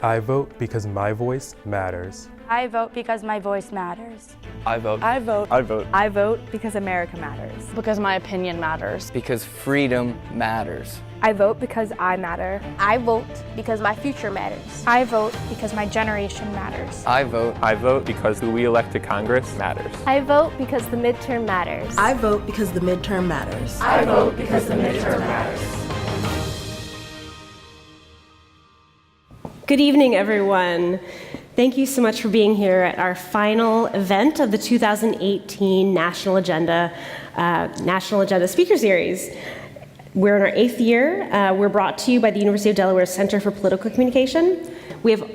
I vote because my voice matters. I vote because my voice matters. I vote. I vote. I vote. I vote because America matters. Because my opinion matters. Because freedom matters. I vote because I matter. I vote because my future matters. I vote because my generation matters. I vote. I vote because who we elect to Congress matters. I vote because the midterm matters. I vote because the midterm matters. I vote because the midterm matters. Good evening, everyone. Thank you so much for being here at our final event of the 2018 National Agenda Speaker Series. We're in our 8th year. We're brought to you by the University of Delaware Center for Political Communication. We have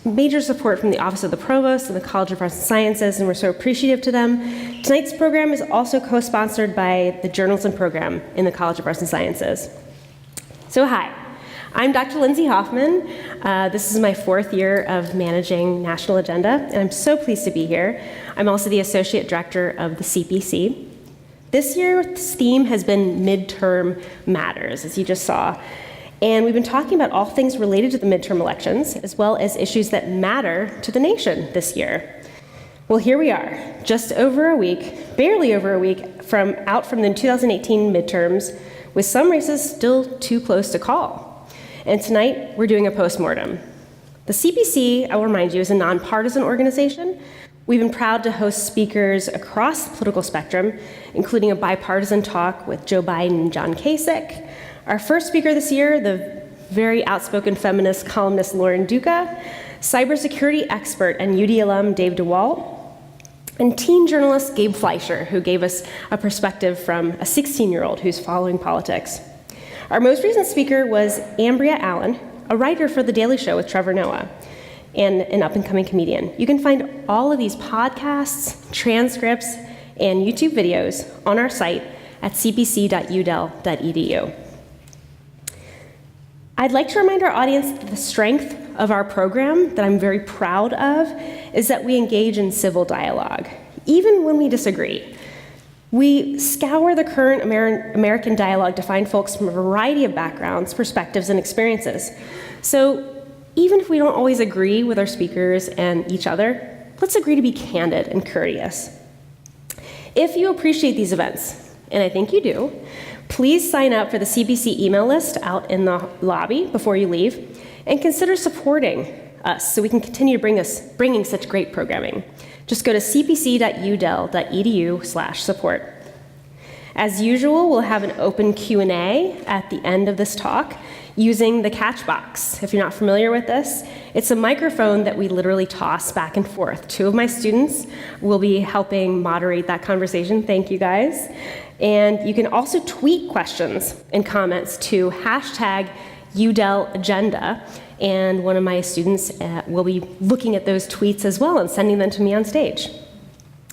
major support from the Office of the Provost and the College of Arts and Sciences, and we're so appreciative to them. Tonight's program is also co-sponsored by the Journalism Program in the College of Arts and Sciences. So hi. I'm Dr. Lindsay Hoffman. This is my 4th year of managing National Agenda, and I'm so pleased to be here. I'm also the Associate Director of the CPC. This year's theme has been Midterm Matters, as you just saw. And we've been talking about all things related to the midterm elections, as well as issues that matter to the nation this year. Well, here we are, just over a week, barely over a week, out from the 2018 midterms, with some races still too close to call. And tonight, we're doing a postmortem. The CPC, I will remind you, is a nonpartisan organization. We've been proud to host speakers across the political spectrum, including a bipartisan talk with Joe Biden and John Kasich. Our first speaker this year, the very outspoken feminist columnist Lauren Duca, cybersecurity expert and UD alum Dave DeWalt, and teen journalist Gabe Fleischer, who gave us a perspective from a 16-year-old who's following politics. Our most recent speaker was Ambria Allen, a writer for The Daily Show with Trevor Noah, and an up-and-coming comedian. You can find all of these podcasts, transcripts, and YouTube videos on our site at cpc.udel.edu. I'd like to remind our audience that the strength of our program, that I'm very proud of, is that we engage in civil dialogue, even when we disagree. We scour the current American dialogue to find folks from a variety of backgrounds, perspectives, and experiences. So even if we don't always agree with our speakers and each other, let's agree to be candid and courteous. If you appreciate these events, and I think you do, please sign up for the CPC email list out in the lobby before you leave, and consider supporting us so we can continue bringing such great programming. Just go to cpc.udel.edu/support. As usual, we'll have an open Q&A at the end of this talk using the catch box. If you're not familiar with this, it's a microphone that we literally toss back and forth. 2 of my students will be helping moderate that conversation. Thank you, guys. And you can also tweet questions and comments to #UdelAgenda. And one of my students will be looking at those tweets as well and sending them to me on stage.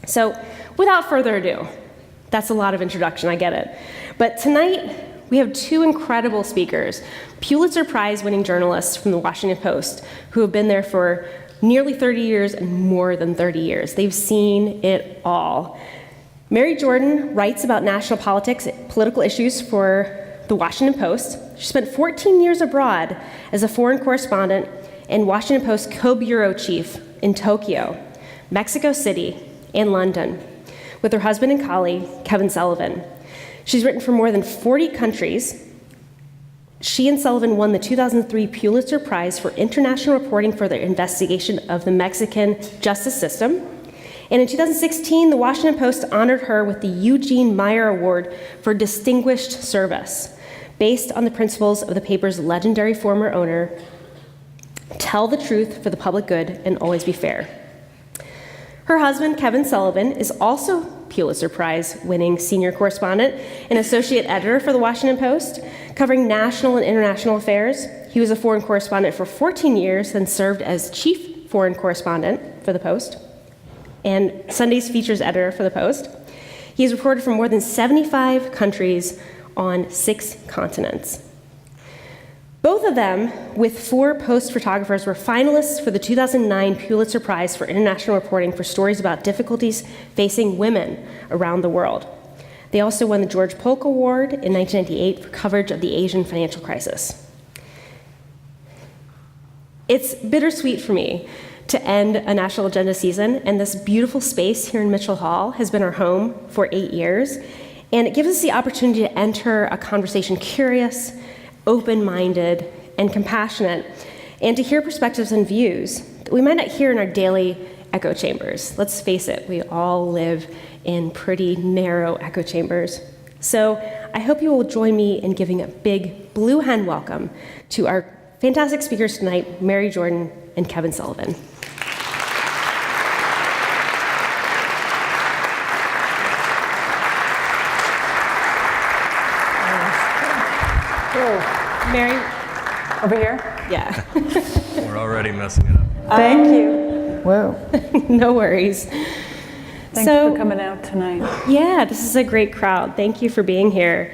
So without further ado, that's a lot of introduction, I get it. But tonight, we have 2 incredible speakers, Pulitzer Prize-winning journalists from the Washington Post, who have been there for nearly 30 years and more than 30 years. They've seen it all. Mary Jordan writes about national politics, political issues for the Washington Post. She spent 14 years abroad as a foreign correspondent and Washington Post co-bureau chief in Tokyo, Mexico City, and London, with her husband and colleague, Kevin Sullivan. She's written for more than 40 countries. She and Sullivan won the 2003 Pulitzer Prize for international reporting for their investigation of the Mexican justice system. And in 2016, the Washington Post honored her with the Eugene Meyer Award for Distinguished Service, based on the principles of the paper's legendary former owner, tell the truth for the public good and always be fair. Her husband, Kevin Sullivan, is also Pulitzer Prize-winning senior correspondent and associate editor for the Washington Post, covering national and international affairs. He was a foreign correspondent for 14 years, then served as chief foreign correspondent for the Post and Sunday's features editor for the Post. He has reported from more than 75 countries on 6 continents. Both of them, with 4 Post photographers, were finalists for the 2009 Pulitzer Prize for International Reporting for stories about difficulties facing women around the world. They also won the George Polk Award in 1998 for coverage of the Asian financial crisis. It's bittersweet for me to end a National Agenda season, and this beautiful space here in Mitchell Hall has been our home for 8 years, and it gives us the opportunity to enter a conversation curious, open-minded, and compassionate, and to hear perspectives and views that we might not hear in our daily echo chambers. Let's face it, we all live in pretty narrow echo chambers. So I hope you will join me in giving a big blue hen welcome to our fantastic speakers tonight, Mary Jordan and Kevin Sullivan. Mary? Over here? Yeah. We're already messing it up. Thank you. Whoa. No worries. Thanks for coming out tonight. Yeah, this is a great crowd. Thank you for being here.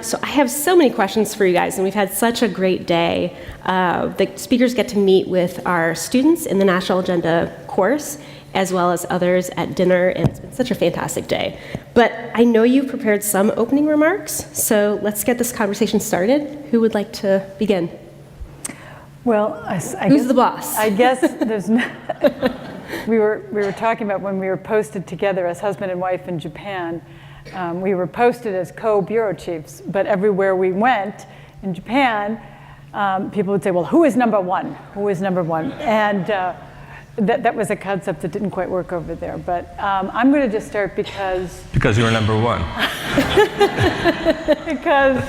So I have so many questions for you guys, and we've had such a great day. The speakers get to meet with our students in the National Agenda course, as well as others at dinner, and it's been such a fantastic day. But I know you've prepared some opening remarks, so let's get this conversation started. Who would like to begin? Well, Who's the boss? I guess there's no... We were talking about when we were posted together as husband and wife in Japan. We were posted as co-bureau chiefs, but everywhere we went in Japan, people would say, well, who is number one? Who is number one? And that was a concept that didn't quite work over there. But I'm going to just start because... Because you were number one. Because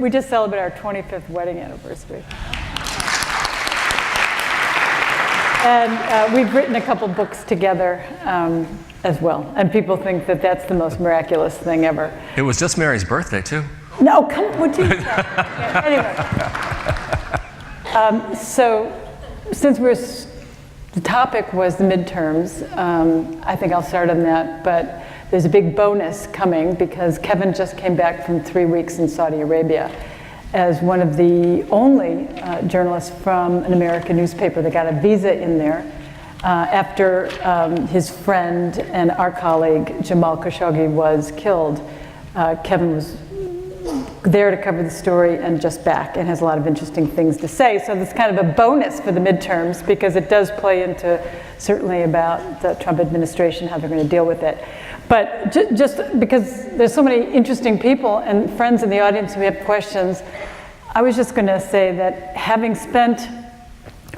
we just celebrated our 25th wedding anniversary. And we've written a couple books together as well. And people think that that's the most miraculous thing ever. It was just Mary's birthday, too. No, come, would you? Anyway. So since the topic was the midterms, I think I'll start on that. But there's a big bonus coming because Kevin just came back from 3 weeks in Saudi Arabia as one of the only journalists from an American newspaper that got a visa in there after his friend and our colleague Jamal Khashoggi was killed. Kevin was there to cover the story and just back and has a lot of interesting things to say. So it's kind of a bonus for the midterms because it does play into certainly about the Trump administration, how they're going to deal with it. But just because there's so many interesting people and friends in the audience who have questions, I was just going to say that having spent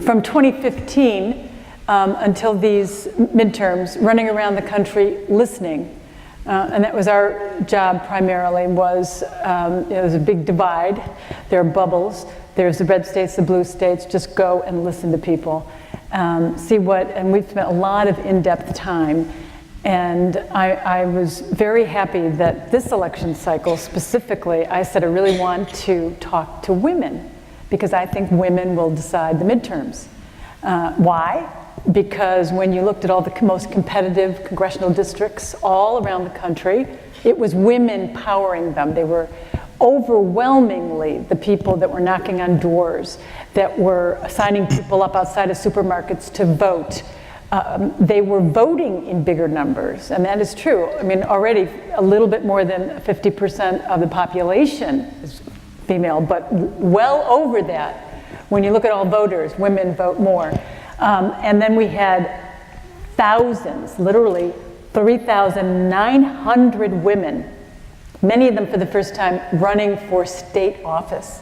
from 2015 until these midterms running around the country listening, and that was our job primarily, was it was a big divide. There are bubbles. There's the red states, the blue states. Just go and listen to people. See what, and we've spent a lot of in-depth time. And I was very happy that this election cycle specifically, I said I really want to talk to women because I think women will decide the midterms. Why? Because when you looked at all the most competitive congressional districts all around the country, it was women powering them. They were overwhelmingly the people that were knocking on doors, that were signing people up outside of supermarkets to vote. They were voting in bigger numbers, and that is true. I mean, already a little bit more than 50% of the population is female, but well over that. When you look at all voters, women vote more. And then we had thousands, literally 3,900 women, many of them for the first time, running for state office.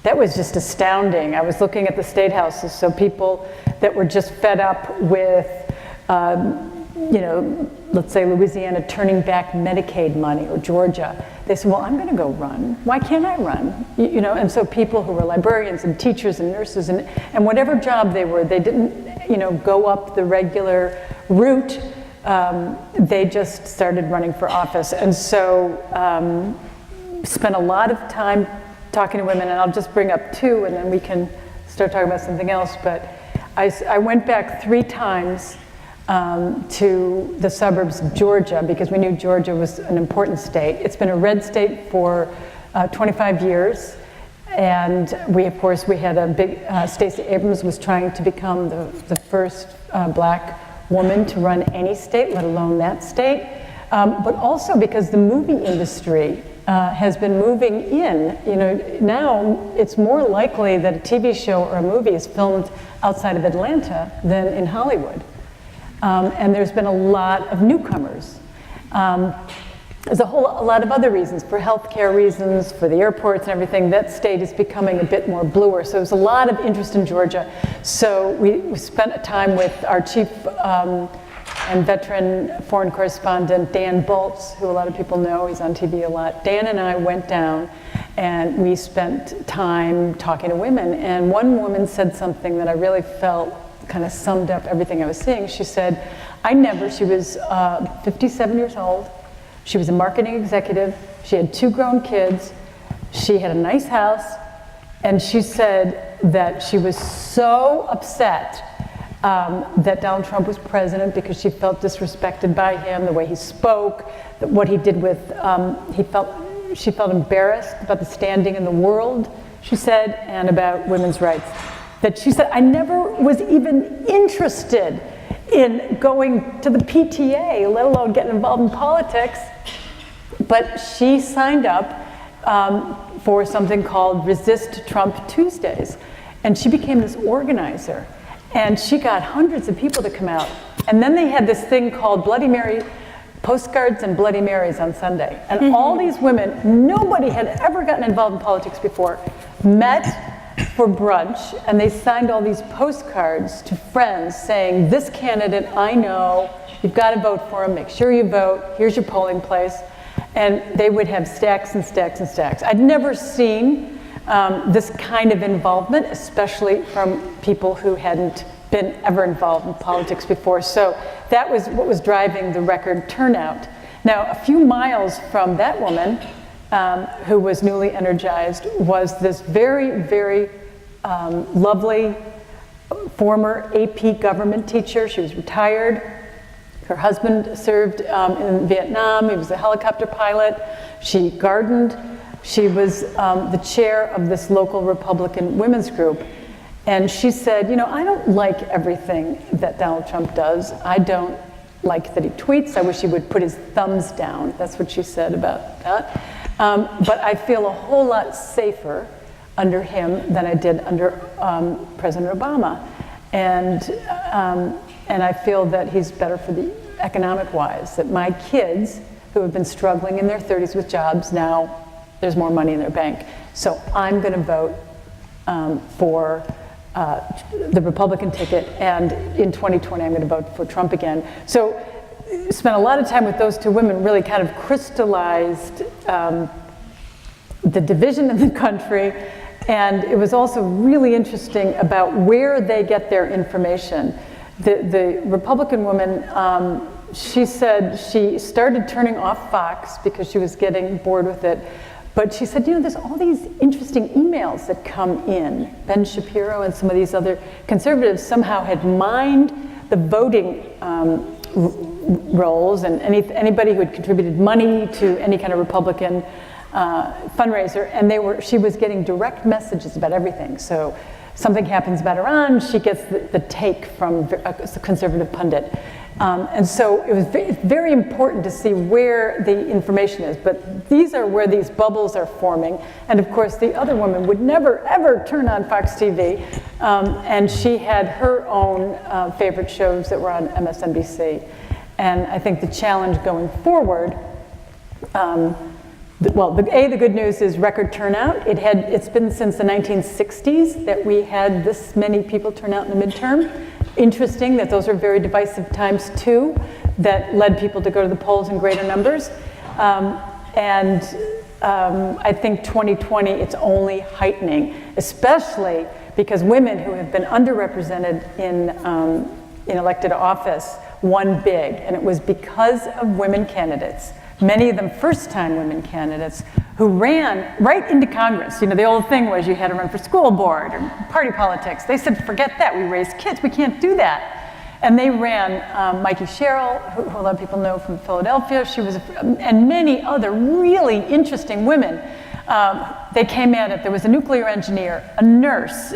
That was just astounding. I was looking at the state houses, so people that were just fed up with, let's say Louisiana turning back Medicaid money, or Georgia, they said, well, I'm going to go run. Why can't I run? And so people who were librarians and teachers and nurses and whatever job they were, they didn't, go up the regular route. They just started running for office. And so spent a lot of time talking to women, and I'll just bring up two, and then we can start talking about something else. But I went back 3 times to the suburbs of Georgia because we knew Georgia was an important state. It's been a red state for 25 years. And we had a big, Stacey Abrams was trying to become the first black woman to run any state, let alone that state. but also because the movie industry has been moving in. You know, now it's more likely that a TV show or a movie is filmed outside of Atlanta than in Hollywood. And there's been a lot of newcomers. There's a lot of other reasons, for healthcare reasons, for the airports and everything. That state is becoming a bit more bluer. So there's a lot of interest in Georgia. So we spent a time with our chief and veteran foreign correspondent, Dan Boltz, who a lot of people know, he's on TV a lot. Dan and I went down and we spent time talking to women. And one woman said something that I really felt kind of summed up everything I was seeing. She said, she was 57 years old. She was a marketing executive. She had 2 grown kids. She had a nice house. And she said that she was so upset that Donald Trump was president because she felt disrespected by him, the way he spoke, what he did with, she felt embarrassed about the standing in the world, she said, and about women's rights. That she said, I never was even interested in going to the PTA, let alone getting involved in politics. But she signed up for something called Resist Trump Tuesdays. And she became this organizer. And she got hundreds of people to come out. And then they had this thing called Bloody Mary, postcards and Bloody Marys on Sunday. And all these women, nobody had ever gotten involved in politics before, met for brunch, and they signed all these postcards to friends saying, this candidate I know, you've got to vote for him, make sure you vote, here's your polling place. And they would have stacks and stacks and stacks. I'd never seen this kind of involvement, especially from people who hadn't been ever involved in politics before. So that was what was driving the record turnout. Now, a few miles from that woman, who was newly energized, was this very, very lovely former AP government teacher. She was retired. Her husband served in Vietnam. He was a helicopter pilot. She gardened. She was the chair of this local Republican women's group. And she said, you know, I don't like everything that Donald Trump does. I don't like that he tweets. I wish he would put his thumbs down. That's what she said about that. But I feel a whole lot safer under him than I did under President Obama. And I feel that he's better for the economic-wise, that my kids who have been struggling in their 30s with jobs, now there's more money in their bank. So I'm going to vote for the Republican ticket, and in 2020 I'm going to vote for Trump again. So spent a lot of time with those 2 women, really kind of crystallized the division in the country, and it was also really interesting about where they get their information. The Republican woman, she said she started turning off Fox because she was getting bored with it. But she said, you know, there's all these interesting emails that come in. Ben Shapiro and some of these other conservatives somehow had mined the voting rolls, and anybody who had contributed money to any kind of Republican fundraiser, and she was getting direct messages about everything. So something happens about Iran, she gets the take from a conservative pundit. And so it was very important to see where the information is. But these are where these bubbles are forming. And of course, the other woman would never, ever turn on Fox TV. And she had her own favorite shows that were on MSNBC. And I think the challenge going forward, the good news is record turnout. It's been since the 1960s that we had this many people turn out in the midterm. Interesting that those are very divisive times too, that led people to go to the polls in greater numbers. I think 2020, it's only heightening, especially because women who have been underrepresented in elected office won big, and it was because of women candidates. Many of them first-time women candidates who ran right into Congress. You know, the old thing was you had to run for school board or party politics. They said, forget that, we raise kids, we can't do that. And they ran Mikey Sherrill, who a lot of people know from Philadelphia. She was, and many other really interesting women. They came at it. There was a nuclear engineer, a nurse,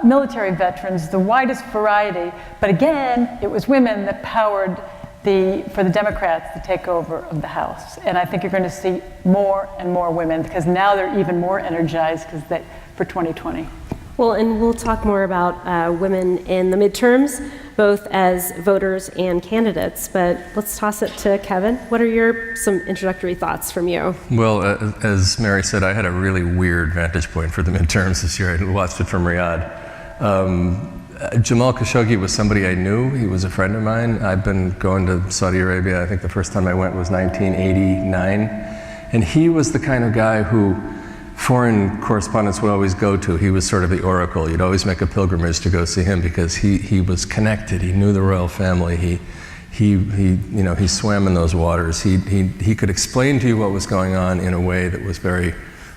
military veterans, the widest variety. But again, it was women that powered for the Democrats to take over of the House. And I think you're going to see more and more women, because now they're even more energized for 2020. Well, and we'll talk more about women in the midterms, both as voters and candidates. But let's toss it to Kevin. What are some introductory thoughts from you? Well, as Mary said, I had a really weird vantage point for the midterms this year. I watched it from Riyadh. Jamal Khashoggi was somebody I knew. He was a friend of mine. I've been going to Saudi Arabia. I think the first time I went was 1989. And he was the kind of guy who foreign correspondents would always go to. He was sort of the oracle. You'd always make a pilgrimage to go see him because he was connected. He knew the royal family. He swam in those waters. He could explain to you what was going on in a way that was very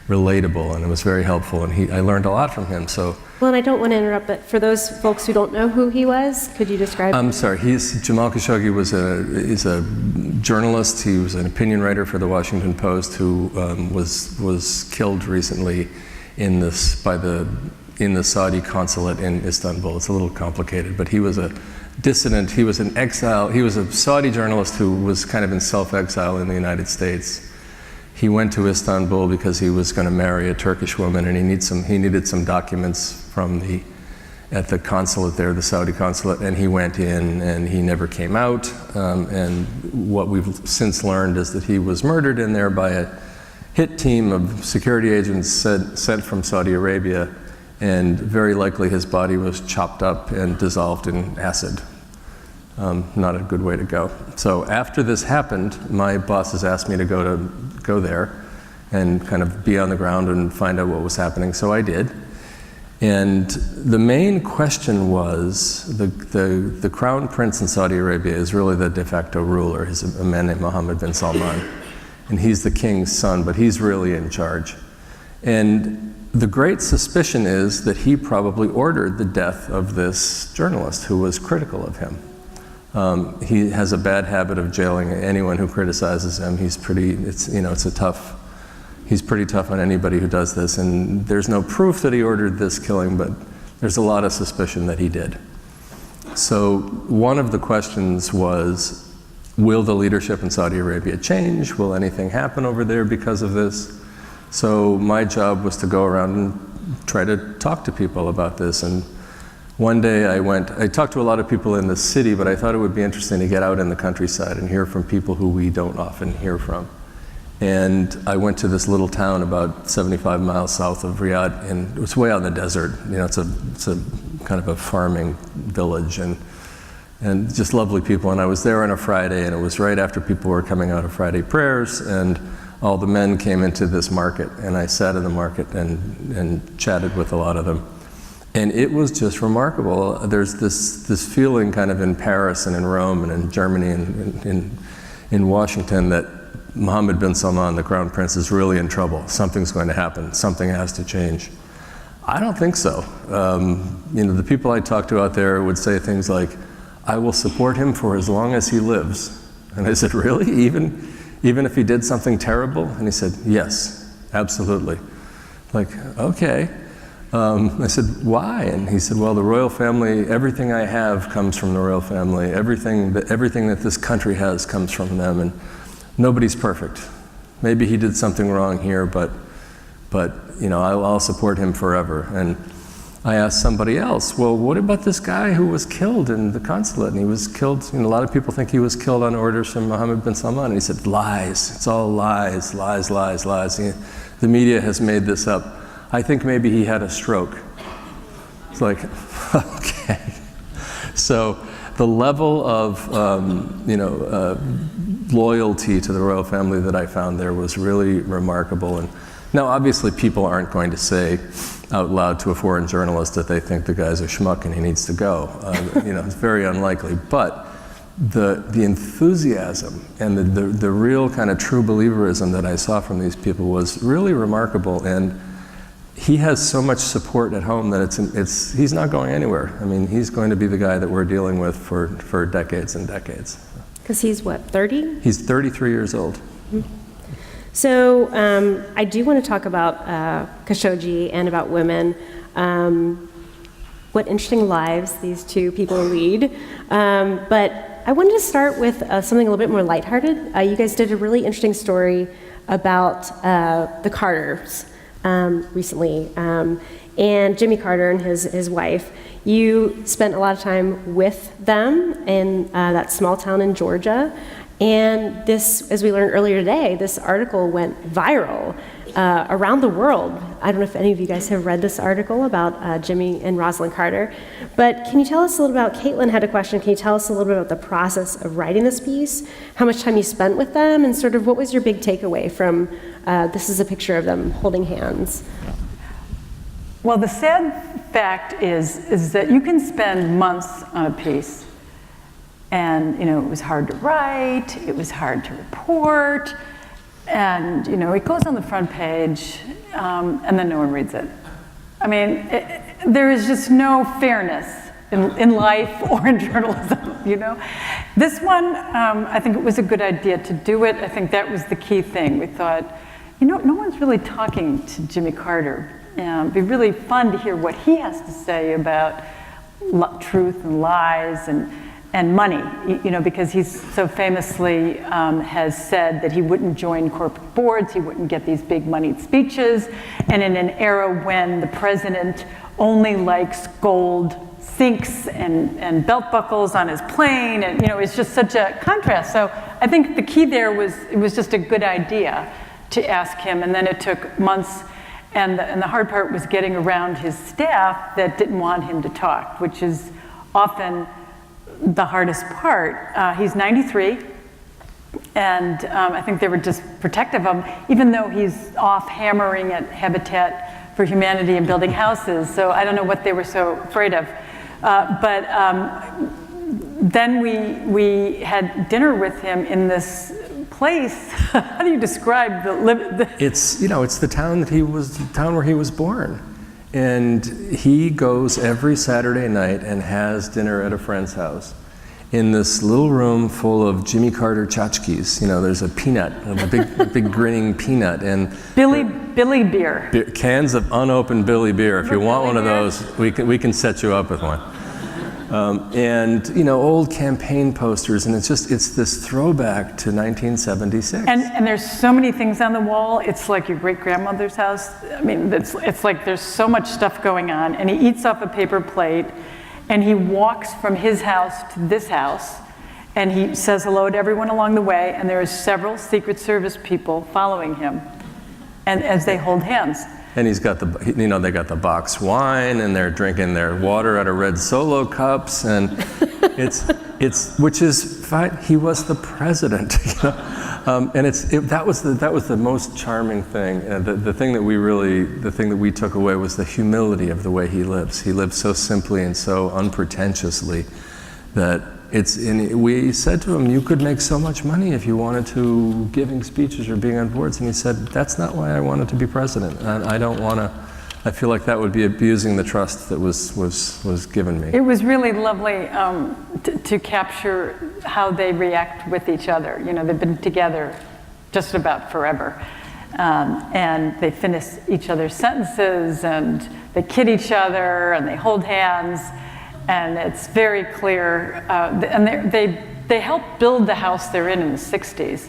relatable, and it was very helpful, and I learned a lot from him. So. Well, and I don't want to interrupt, but for those folks who don't know who he was, could you describe him? I'm sorry, Jamal Khashoggi is a journalist. He was an opinion writer for the Washington Post who was killed recently in the Saudi consulate in Istanbul. It's a little complicated, but he was a dissident. He was an exile. He was a Saudi journalist who was kind of in self-exile in the United States. He went to Istanbul because he was going to marry a Turkish woman, and he needed some documents at the consulate there, the Saudi consulate, and he went in and he never came out. And what we've since learned is that he was murdered in there by a hit team of security agents sent from Saudi Arabia, and very likely his body was chopped up and dissolved in acid. Not a good way to go. So after this happened, my bosses asked me to go there and kind of be on the ground and find out what was happening. So I did. And the main question was, the crown prince in Saudi Arabia is really the de facto ruler. He's a man named Mohammed bin Salman. And he's the king's son, but he's really in charge. And the great suspicion is that he probably ordered the death of this journalist who was critical of him. He has a bad habit of jailing anyone who criticizes him. He's pretty tough on anybody who does this, and there's no proof that he ordered this killing, but there's a lot of suspicion that he did. So one of the questions was, will the leadership in Saudi Arabia change? Will anything happen over there because of this? So my job was to go around and try to talk to people about this. And one day I talked to a lot of people in the city, but I thought it would be interesting to get out in the countryside and hear from people who we don't often hear from. And I went to this little town about 75 miles south of Riyadh, and it was way out in the desert. It's a kind of a farming village, and just lovely people. And I was there on a Friday, and it was right after people were coming out of Friday prayers, and all the men came into this market, and I sat in the market and chatted with a lot of them. And it was just remarkable. There's this feeling kind of in Paris and in Rome and in Germany and in Washington that Mohammed bin Salman, the crown prince, is really in trouble. Something's going to happen. Something has to change. I don't think so. The people I talk to out there would say things like, I will support him for as long as he lives. And I said, really? Even if he did something terrible? And he said, yes, absolutely. Like, okay. I said, why? And he said, well, the royal family, everything I have comes from the royal family. Everything that this country has comes from them, and nobody's perfect. Maybe he did something wrong here, but I'll support him forever. And I asked somebody else, well, what about this guy who was killed in the consulate? And he was killed, a lot of people think he was killed on orders from Mohammed bin Salman. And he said, lies. It's all lies, lies, lies, lies. The media has made this up. I think maybe he had a stroke. It's like, okay. So the level of loyalty to the royal family that I found there was really remarkable. And now obviously people aren't going to say out loud to a foreign journalist that they think the guy's a schmuck and he needs to go. It's very unlikely. But the enthusiasm and the real kind of true believerism that I saw from these people was really remarkable. And he has so much support at home that he's not going anywhere. I mean, he's going to be the guy that we're dealing with for decades and decades. Because he's what, 30? He's 33 years old. Mm-hmm. So I do want to talk about Khashoggi and about women. What interesting lives these two people lead. But I wanted to start with something a little bit more lighthearted. You guys did a really interesting story about the Carters recently, and Jimmy Carter and his wife. You spent a lot of time with them in that small town in Georgia, and this, as we learned earlier today, this article went viral around the world. I don't know if any of you guys have read this article about Jimmy and Rosalind Carter, but can you tell us a little about, Caitlin had a question, can you tell us a little bit about the process of writing this piece, how much time you spent with them, and sort of what was your big takeaway from, this is a picture of them holding hands. Well, the sad fact is that you can spend months on a piece, and it was hard to write, it was hard to report, and it goes on the front page, and then no one reads it. I mean, there is just no fairness in life or in journalism, This one, I think it was a good idea to do it. I think that was the key thing. We thought, no one's really talking to Jimmy Carter. It'd be really fun to hear what he has to say about truth and lies and money, because he's so famously has said that he wouldn't join corporate boards, he wouldn't get these big moneyed speeches, and in an era when the president only likes gold sinks and belt buckles on his plane, and it's just such a contrast. So I think the key there was, it was just a good idea to ask him, and then it took months. And the hard part was getting around his staff that didn't want him to talk, which is often the hardest part. He's 93, and I think they were just protective of him, even though he's off hammering at Habitat for Humanity and building houses. So I don't know what they were so afraid of. But then we had dinner with him in this place. How do you describe the? It's it's the town where he was born, and he goes every Saturday night and has dinner at a friend's house, in this little room full of Jimmy Carter tchotchkes. There's a peanut, a big grinning peanut, and Billy beer, cans of unopened Billy beer. If you want one of those, we can set you up with one. And old campaign posters, and it's this throwback to 1976. And there's so many things on the wall. It's like your great grandmother's house. I mean, it's like there's so much stuff going on. And he eats off a paper plate, and he walks from his house to this house, and he says hello to everyone along the way. And there are several Secret Service people following him, and as they hold hands. And he's got they got the box wine, and they're drinking their water out of red Solo cups, and which is fine. He was the president, and that was the most charming thing. The thing that we took away was the humility of the way he lives. He lives so simply and so unpretentiously that we said to him, you could make so much money if you wanted to giving speeches or being on boards. And he said, that's not why I wanted to be president. And I don't want to, I feel like that would be abusing the trust that was given me. It was really lovely to capture how they react with each other. They've been together just about forever. And they finish each other's sentences, and they kid each other, and they hold hands. And it's very clear, and they helped build the house they're in the 60s.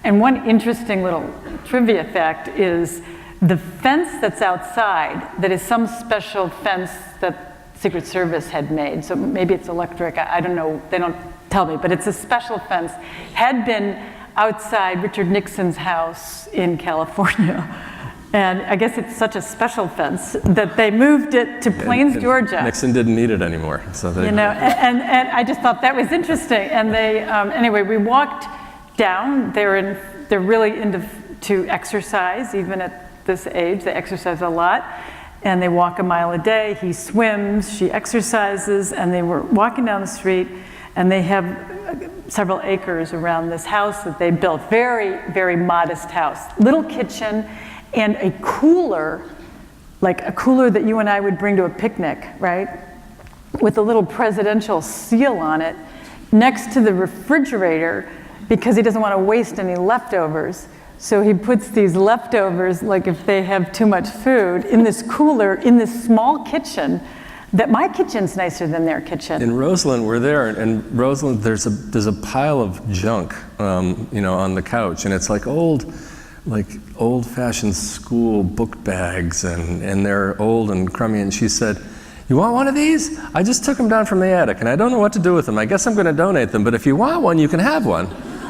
And one interesting little trivia fact is the fence that's outside, that is some special fence that Secret Service had made, so maybe it's electric, I don't know, they don't tell me, but it's a special fence, had been outside Richard Nixon's house in California. And I guess it's such a special fence that they moved it to Plains, Georgia. Nixon didn't need it anymore. So and I just thought that was interesting. And they, anyway, we walked down. They're really into exercise, even at this age. They exercise a lot. And they walk a mile a day. He swims, she exercises, and they were walking down the street, and they have several acres around this house that they built. Very, very modest house. Little kitchen. And a cooler, like a cooler that you and I would bring to a picnic, right? With a little presidential seal on it, next to the refrigerator, because he doesn't want to waste any leftovers. So he puts these leftovers, like if they have too much food, in this cooler, in this small kitchen that my kitchen's nicer than their kitchen. In Roseland, we're there, and Roseland, there's a pile of junk, on the couch, and it's like old-fashioned school book bags, and they're old and crummy. And she said, "You want one of these? I just took them down from the attic, and I don't know what to do with them. I guess I'm going to donate them, but if you want one, you can have one."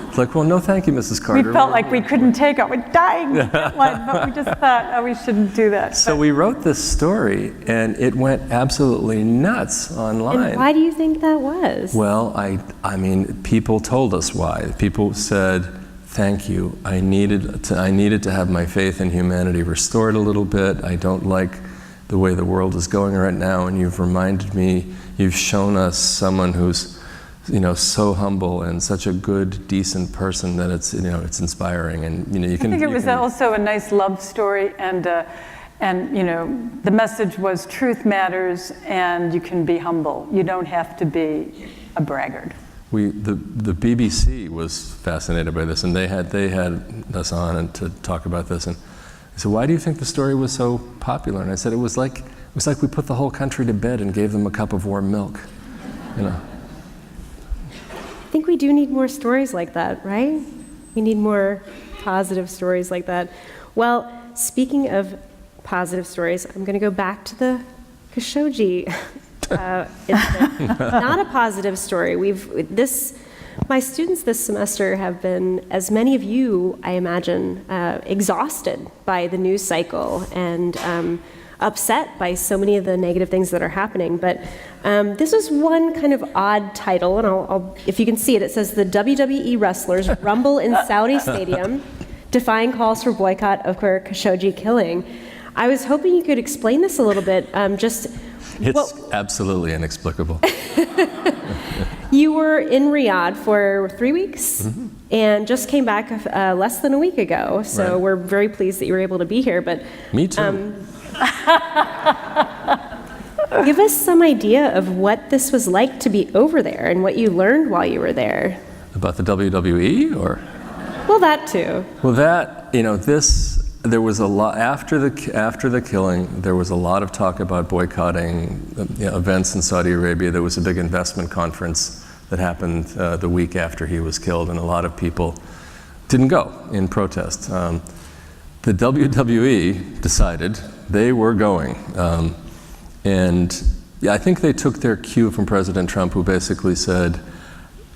It's like, well, no, thank you, Mrs. Carter. We felt like we couldn't take it. We're dying to get one, but we just thought, oh, we shouldn't do that. So we wrote this story, and it went absolutely nuts online. And why do you think that was? Well, I mean, people told us why. People said, "Thank you. I needed to have my faith in humanity restored a little bit. I don't like the way the world is going right now, and you've reminded me. You've shown us someone who's, so humble and such a good, decent person that it's inspiring." And you can. I think it was also a nice love story, and the message was truth matters, and you can be humble. You don't have to be a braggart. The BBC was fascinated by this, and they had us on and to talk about this, and they said, "Why do you think the story was so popular?" And I said, it was like we put the whole country to bed and gave them a cup of warm milk, I think we do need more stories like that, right? We need more positive stories like that. Well, speaking of positive stories, I'm going to go back to the Khashoggi incident. Not a positive story. My students this semester have been, as many of you, I imagine, exhausted by the news cycle and upset by so many of the negative things that are happening. But this is one kind of odd title, and I'll, if you can see it, it says the WWE wrestlers rumble in Saudi stadium, defying calls for boycott of Khashoggi killing. I was hoping you could explain this a little bit. It's absolutely inexplicable. You were in Riyadh for 3 weeks and just came back less than a week ago. So right. We're very pleased that you were able to be here. But me too. Give us some idea of what this was like to be over there and what you learned while you were there. About the WWE, or? Well, that too. Well, there was a lot after the killing. There was a lot of talk about boycotting events in Saudi Arabia. There was a big investment conference that happened the week after he was killed, and a lot of people didn't go in protest. The WWE decided they were going, and I think they took their cue from President Trump, who basically said,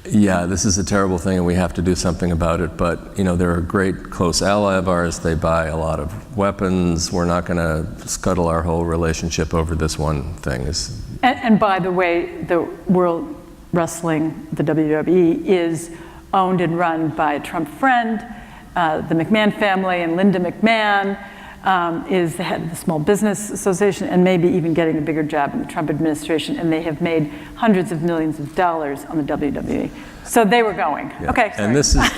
"Yeah, this is a terrible thing and we have to do something about it, but they're a great close ally of ours. They buy a lot of weapons. We're not going to scuttle our whole relationship over this one thing." And by the way, the World Wrestling, the WWE, is owned and run by a Trump friend, the McMahon family, and Linda McMahon is the head of the Small Business Association, and maybe even getting a bigger job in the Trump administration, and they have made hundreds of millions of dollars on the WWE. So they were going. Yeah. Okay. Sorry.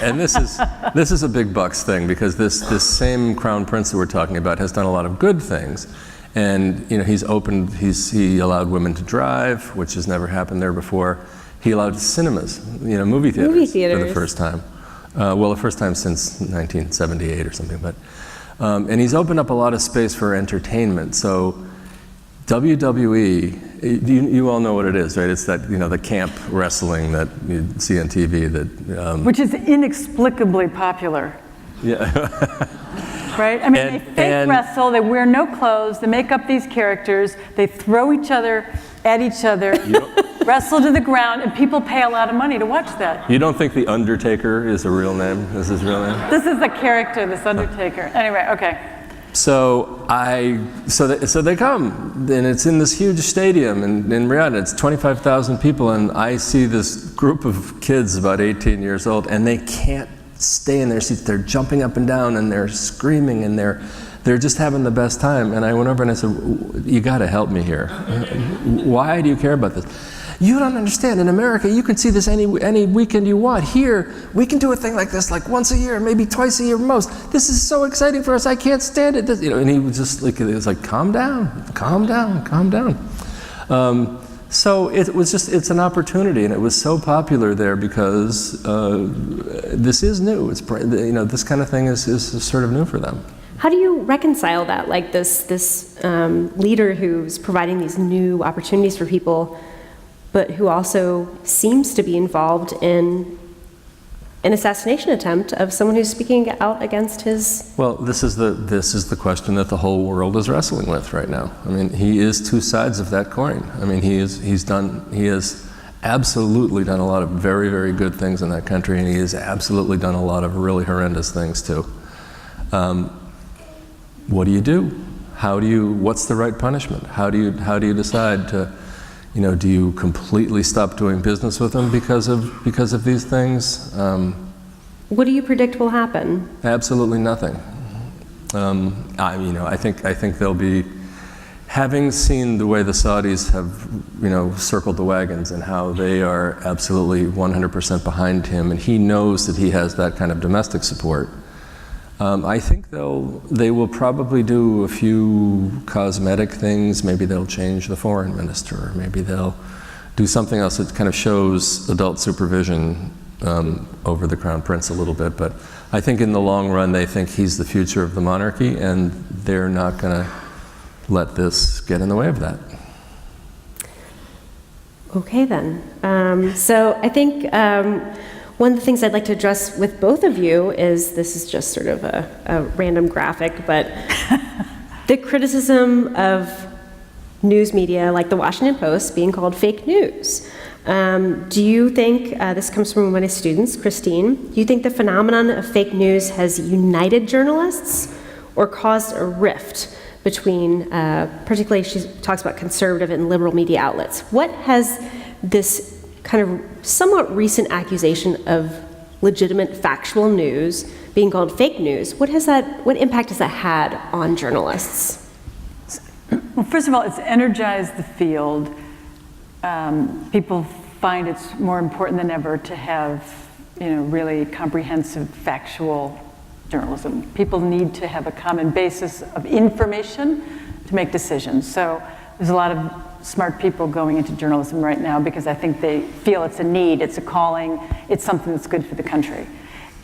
And this is a big bucks thing, because this same crown prince that we're talking about has done a lot of good things, and he allowed women to drive, which has never happened there before. He allowed cinemas, movie theaters for the first time. The first time since 1978 or something, but. And he's opened up a lot of space for entertainment. So WWE, you all know what it is, right? It's that, the camp wrestling that you see on TV which is inexplicably popular. Yeah. Right? I mean, they fake wrestle, they wear no clothes, they make up these characters, they throw each other at each other, wrestle to the ground, and people pay a lot of money to watch that. You don't think The Undertaker is a real name? Is his real name? This is the character, this Undertaker. Anyway, okay. So they come, and it's in this huge stadium in Riyadh. It's 25,000 people, and I see this group of kids about 18 years old, and they can't stay in their seats. They're jumping up and down, and they're screaming, and they're just having the best time. And I went over and I said, "You got to help me here. Why do you care about this?" "You don't understand. In America, you can see this any weekend you want. Here, we can do a thing like this like once a year, maybe twice a year most. This is so exciting for us. I can't stand it." And he was just like, it was like, calm down. So it's an opportunity, and it was so popular there because this is new. It's this kind of thing is sort of new for them. How do you reconcile that, like this leader who's providing these new opportunities for people, but who also seems to be involved in an assassination attempt of someone who's speaking out against his... Well, this is the question that the whole world is wrestling with right now. I mean, he is two sides of that coin. I mean, he has absolutely done a lot of very, very good things in that country, and he has absolutely done a lot of really horrendous things too. What do you do? What's the right punishment? How do you decide to, do you completely stop doing business with him because of these things? What do you predict will happen? Absolutely nothing. I think they'll be, having seen the way the Saudis have, circled the wagons and how they are absolutely 100% behind him, and he knows that he has that kind of domestic support. I think they will probably do a few cosmetic things. Maybe they'll change the foreign minister. Maybe they'll do something else that kind of shows adult supervision over the Crown Prince a little bit. But I think in the long run, they think he's the future of the monarchy, and they're not going to let this get in the way of that. Okay, then. So I think one of the things I'd like to address with both of you is, this is just sort of a random graphic, but the criticism of news media like the Washington Post being called fake news. Do you think, this comes from one of my students, Christine, do you think the phenomenon of fake news has united journalists or caused a rift between, particularly she talks about conservative and liberal media outlets? What has this kind of somewhat recent accusation of legitimate factual news being called fake news, what impact has that had on journalists? Well, first of all, it's energized the field. People find it's more important than ever to have, really comprehensive factual journalism. People need to have a common basis of information to make decisions. So there's a lot of smart people going into journalism right now because I think they feel it's a need, it's a calling, it's something that's good for the country.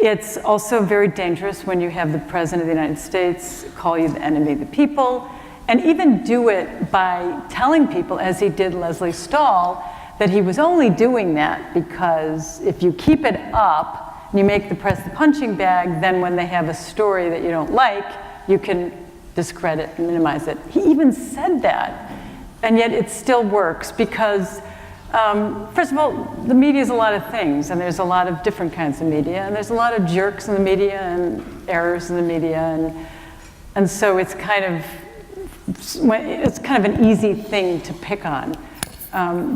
It's also very dangerous when you have the President of the United States call you the enemy of the people, and even do it by telling people, as he did Leslie Stahl, that he was only doing that because if you keep it up and you make the press the punching bag, then when they have a story that you don't like, you can discredit and minimize it. He even said that. And yet it still works because, first of all, the media is a lot of things, and there's a lot of different kinds of media, and there's a lot of jerks in the media and errors in the media, and so it's kind of an easy thing to pick on.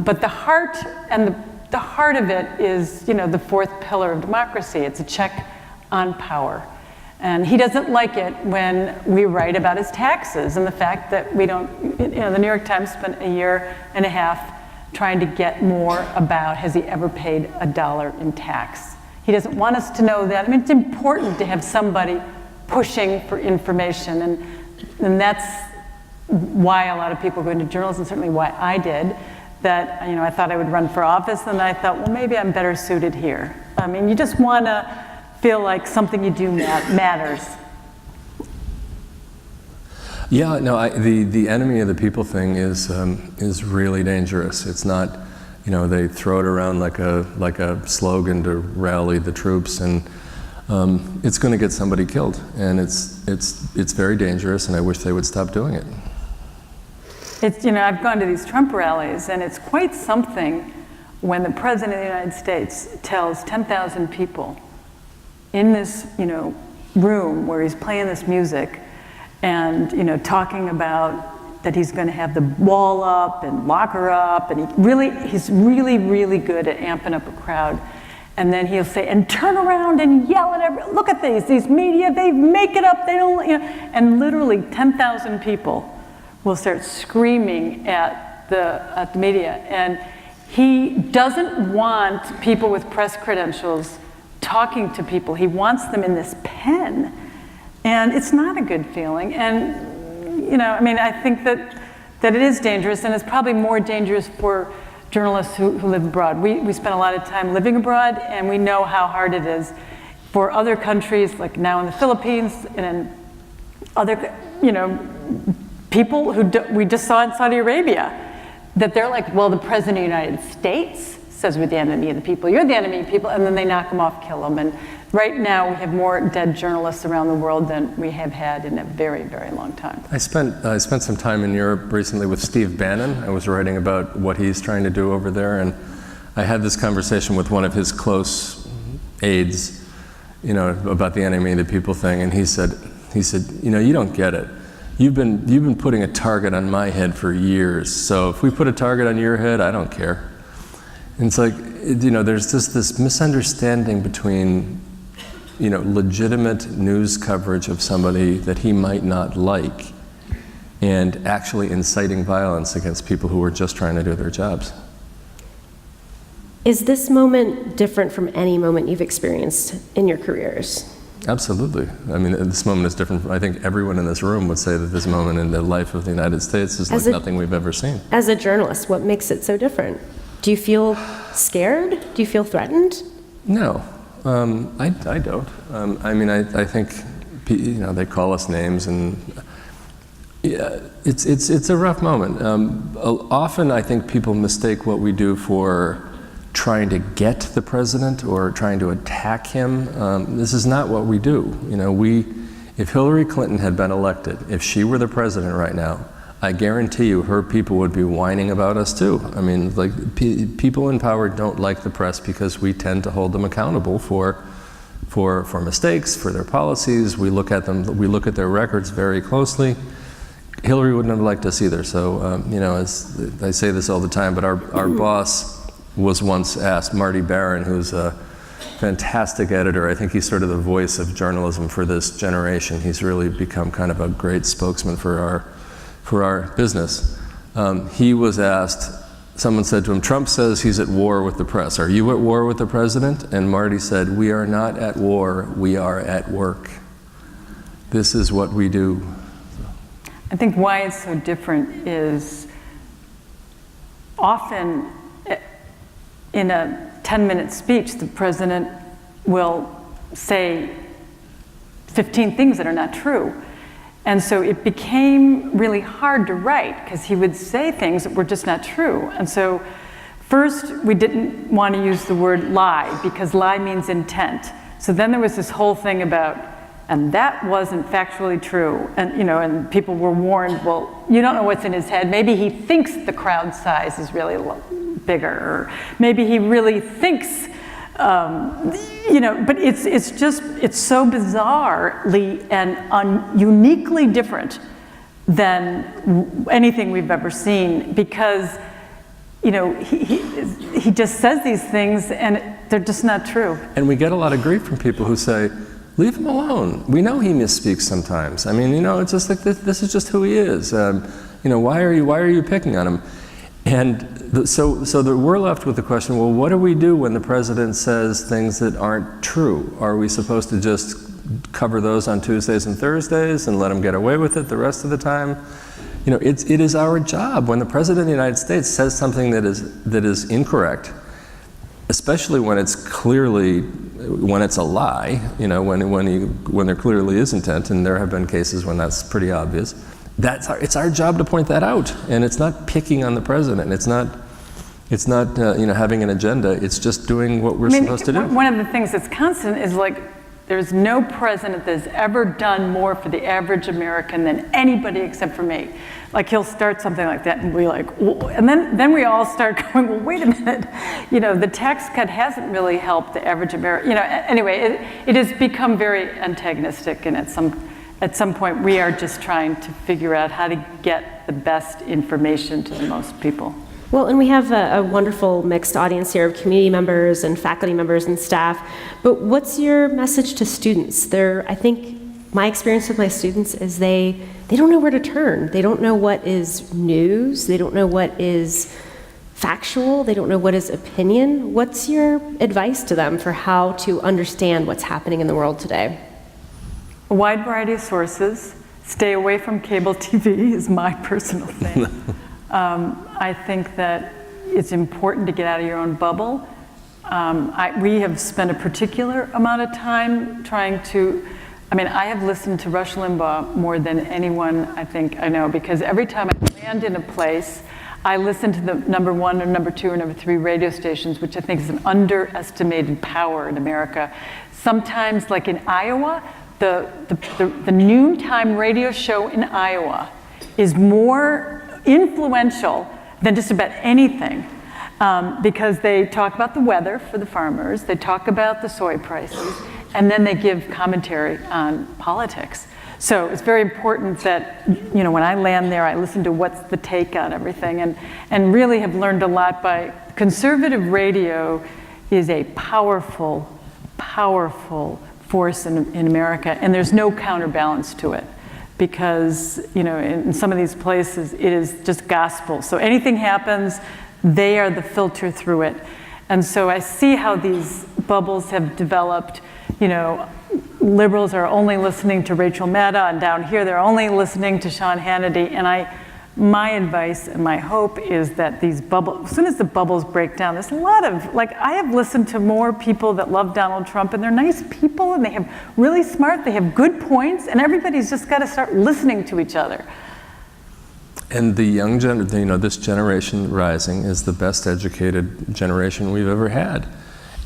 But the heart of it is, the fourth pillar of democracy. It's a check on power. And he doesn't like it when we write about his taxes and the fact that we don't, the New York Times spent a year and a half trying to get more about, has he ever paid $1 in tax? He doesn't want us to know that. I mean, it's important to have somebody pushing for information, and that's why a lot of people go into journalism, certainly why I did, that, I thought I would run for office, and I thought, well, maybe I'm better suited here. I mean, you just want to feel like something you do matters. Yeah, no, the enemy of the people thing is really dangerous. It's not, they throw it around like a slogan to rally the troops, and it's going to get somebody killed, and it's very dangerous, and I wish they would stop doing it. It's, I've gone to these Trump rallies, and it's quite something when the President of the United States tells 10,000 people in this, room where he's playing this music and, talking about that he's going to have the wall up and lock her up, and he's really, really good at amping up a crowd. And then he'll say, and turn around and yell at everyone, look at these media, they make it up, they don't, and literally 10,000 people will start screaming at the media. And he doesn't want people with press credentials talking to people. He wants them in this pen. And it's not a good feeling. And, I think that it is dangerous, and it's probably more dangerous for journalists who live abroad. We spend a lot of time living abroad, and we know how hard it is for other countries, like now in the Philippines and in other, people who we just saw in Saudi Arabia, that they're like, well, the President of the United States says we're the enemy of the people, you're the enemy of the people, and then they knock them off, kill them. And right now we have more dead journalists around the world than we have had in a very, very long time. I spent some time in Europe recently with Steve Bannon. I was writing about what he's trying to do over there, and I had this conversation with one of his close aides, about the enemy of the people thing, and he said, you don't get it. You've been putting a target on my head for years, so if we put a target on your head, I don't care. And it's like, there's just this misunderstanding between, legitimate news coverage of somebody that he might not like and actually inciting violence against people who are just trying to do their jobs. Is this moment different from any moment you've experienced in your careers? Absolutely. I mean, this moment is different. I think everyone in this room would say that this moment in the life of the United States is like nothing we've ever seen. As a journalist, what makes it so different? Do you feel scared? Do you feel threatened? No, I don't. I think, they call us names, and yeah, it's a rough moment. Often I think people mistake what we do for trying to get the president or trying to attack him. This is not what we do. If Hillary Clinton had been elected, if she were the president right now, I guarantee you her people would be whining about us too. I mean, people in power don't like the press because we tend to hold them accountable for mistakes, for their policies. We look at them, we look at their records very closely. Hillary wouldn't have liked us either. So, as I say this all the time, but our boss was once asked, Marty Barron, who's a fantastic editor. I think he's sort of the voice of journalism for this generation. He's really become kind of a great spokesman for our business. He was asked, someone said to him, Trump says he's at war with the press. Are you at war with the president? And Marty said, we are not at war, we are at work. This is what we do. I think why it's so different is often in a 10-minute speech, the president will say 15 things that are not true. And so it became really hard to write because he would say things that were just not true. And so first, we didn't want to use the word lie because lie means intent. So then there was this whole thing about, and that wasn't factually true. And, and people were warned, well, you don't know what's in his head. Maybe he thinks the crowd size is really bigger, or maybe he really thinks, but it's so bizarrely and uniquely different than anything we've ever seen because, he just says these things and they're just not true. And we get a lot of grief from people who say, leave him alone. We know he misspeaks sometimes. I mean, it's just like this is just who he is. Why are you picking on him? And so we're left with the question, well, what do we do when the president says things that aren't true? Are we supposed to just cover those on Tuesdays and Thursdays and let him get away with it the rest of the time? It is our job when the president of the United States says something that is incorrect, especially when it's a lie, when there clearly is intent, and there have been cases when that's pretty obvious. It's our job to point that out, and it's not picking on the president. It's not having an agenda. It's just doing what we're supposed to do. One of the things that's constant is there's no president that's ever done more for the average American than anybody except for me. He'll start something like that and we're like, and then we all start going, well, wait a minute, the tax cut hasn't really helped the average American. Anyway, it has become very antagonistic, and at some point we are just trying to figure out how to get the best information to the most people. Well, and we have a wonderful mixed audience here of community members and faculty members and staff, but what's your message to students? I think my experience with my students is they don't know where to turn. They don't know what is news. They don't know what is factual. They don't know what is opinion. What's your advice to them for how to understand what's happening in the world today? A wide variety of sources. Stay away from cable TV is my personal thing. I think that it's important to get out of your own bubble. We have spent a particular amount of time trying to I mean, I have listened to Rush Limbaugh more than anyone I think I know, because every time I land in a place, I listen to the number 1 or number 2 or number 3 radio stations, which I think is an underestimated power in America. Sometimes, like in Iowa, the noontime radio show in Iowa is more influential than just about anything, because they talk about the weather for the farmers, they talk about the soy prices, and then they give commentary on politics. So it's very important that, you know, when I land there, I listen to what's the take on everything, and really have learned a lot by conservative radio is a powerful, powerful force in America, and there's no counterbalance to it, because, you know, in some of these places it is just gospel. So anything happens, they are the filter through it. And so I see how these bubbles have developed. You know, liberals are only listening to Rachel Maddow, and down here they're only listening to Sean Hannity. And my advice and my hope is that these bubbles, as soon as the bubbles break down, there's a lot of, like, I have listened to more people that love Donald Trump, and they're nice people, and they have really smart, they have good points, and everybody's just got to start listening to each other. And the young you know, this generation rising is the best educated generation we've ever had.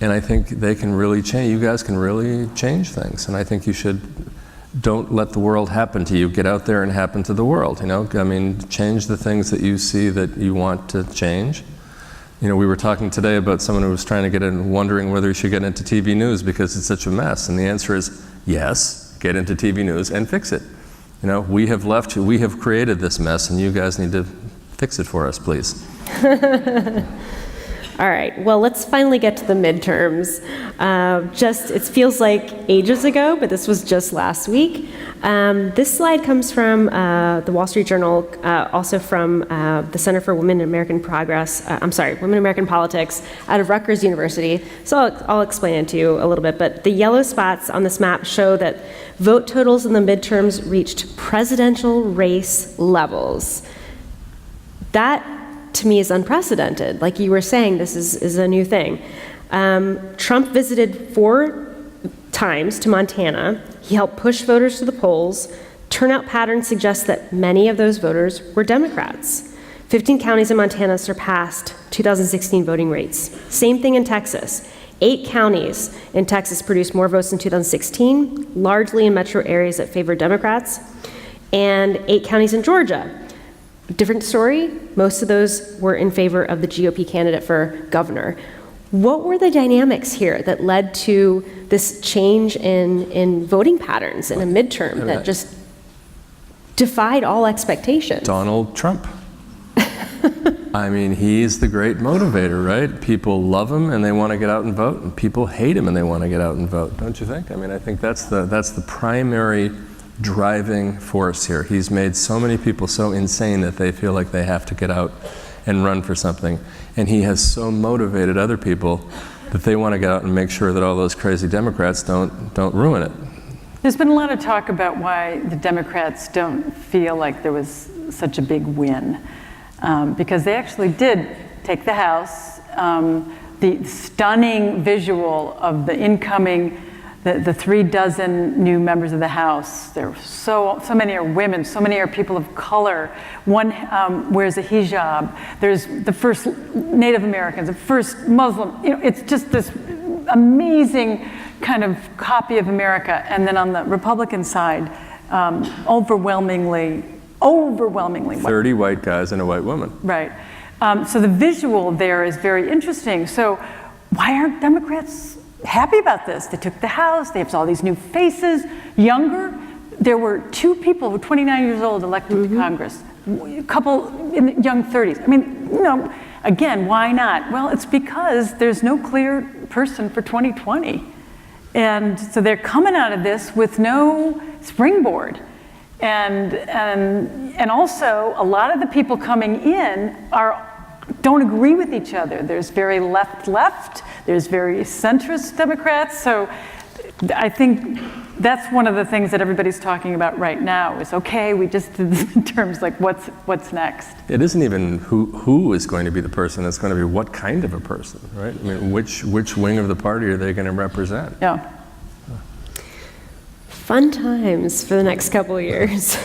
And I think they can really change, you guys can really change things. And I think you should, don't let the world happen to you. Get out there and happen to the world, you know? I mean, change the things that you see that you want to change. You know, we were talking today about someone who was trying to get in, wondering whether he should get into TV news because it's such a mess. And the answer is yes, get into TV news and fix it. You know, we have created this mess, and you guys need to fix it for us, please. All right, well, let's finally get to the midterms. It feels like ages ago, but this was just last week. This slide comes from the Wall Street Journal, also from the Center for Women in American Women in American Politics out of Rutgers University. So I'll explain it to you a little bit, but the yellow spots on this map show that vote totals in the midterms reached presidential race levels. That, to me, is unprecedented. Like you were saying, this is a new thing. Trump visited 4 times to Montana. He helped push voters to the polls. Turnout patterns suggest that many of those voters were Democrats. 15 counties in Montana surpassed 2016 voting rates. Same thing in Texas. 8 counties in Texas produced more votes in 2016, largely in metro areas that favored Democrats, and 8 counties in Georgia. Different story, most of those were in favor of the GOP candidate for governor. What were the dynamics here that led to this change in voting patterns in a midterm that just defied all expectations? Donald Trump. I mean, he's the great motivator, right? People love him and they want to get out and vote, and people hate him and they want to get out and vote, don't you think? I mean, I think that's the primary driving force here. He's made so many people so insane that they feel like they have to get out and run for something. And he has so motivated other people that they want to get out and make sure that all those crazy Democrats don't ruin it. There's been a lot of talk about why the Democrats don't feel like there was such a big win, because they actually did take the House. The stunning visual of the incoming, the 36 new members of the House. There so many are women, so many are people of color. One wears a hijab. There's the first Native Americans, the first Muslim. You know, it's just this amazing kind of copy of America. And then on the Republican side, overwhelmingly 30 white guys and a white woman. Right. So the visual there is very interesting. So why aren't Democrats happy about this? They took the House, they have all these new faces, younger. There were 2 people who were 29 years old elected to Congress, a couple in the young 30s. I mean, you know, again, why not? Well, it's because there's no clear person for 2020. And so they're coming out of this with no springboard. And also, a lot of the people coming in don't agree with each other. There's very left, there's very centrist Democrats. So I think that's one of the things that everybody's talking about right now is, okay, we just did this in terms like what's next. It isn't even who is going to be the person, it's going to be what kind of a person, right? I mean, which wing of the party are they going to represent? Yeah. Fun times for the next couple of years.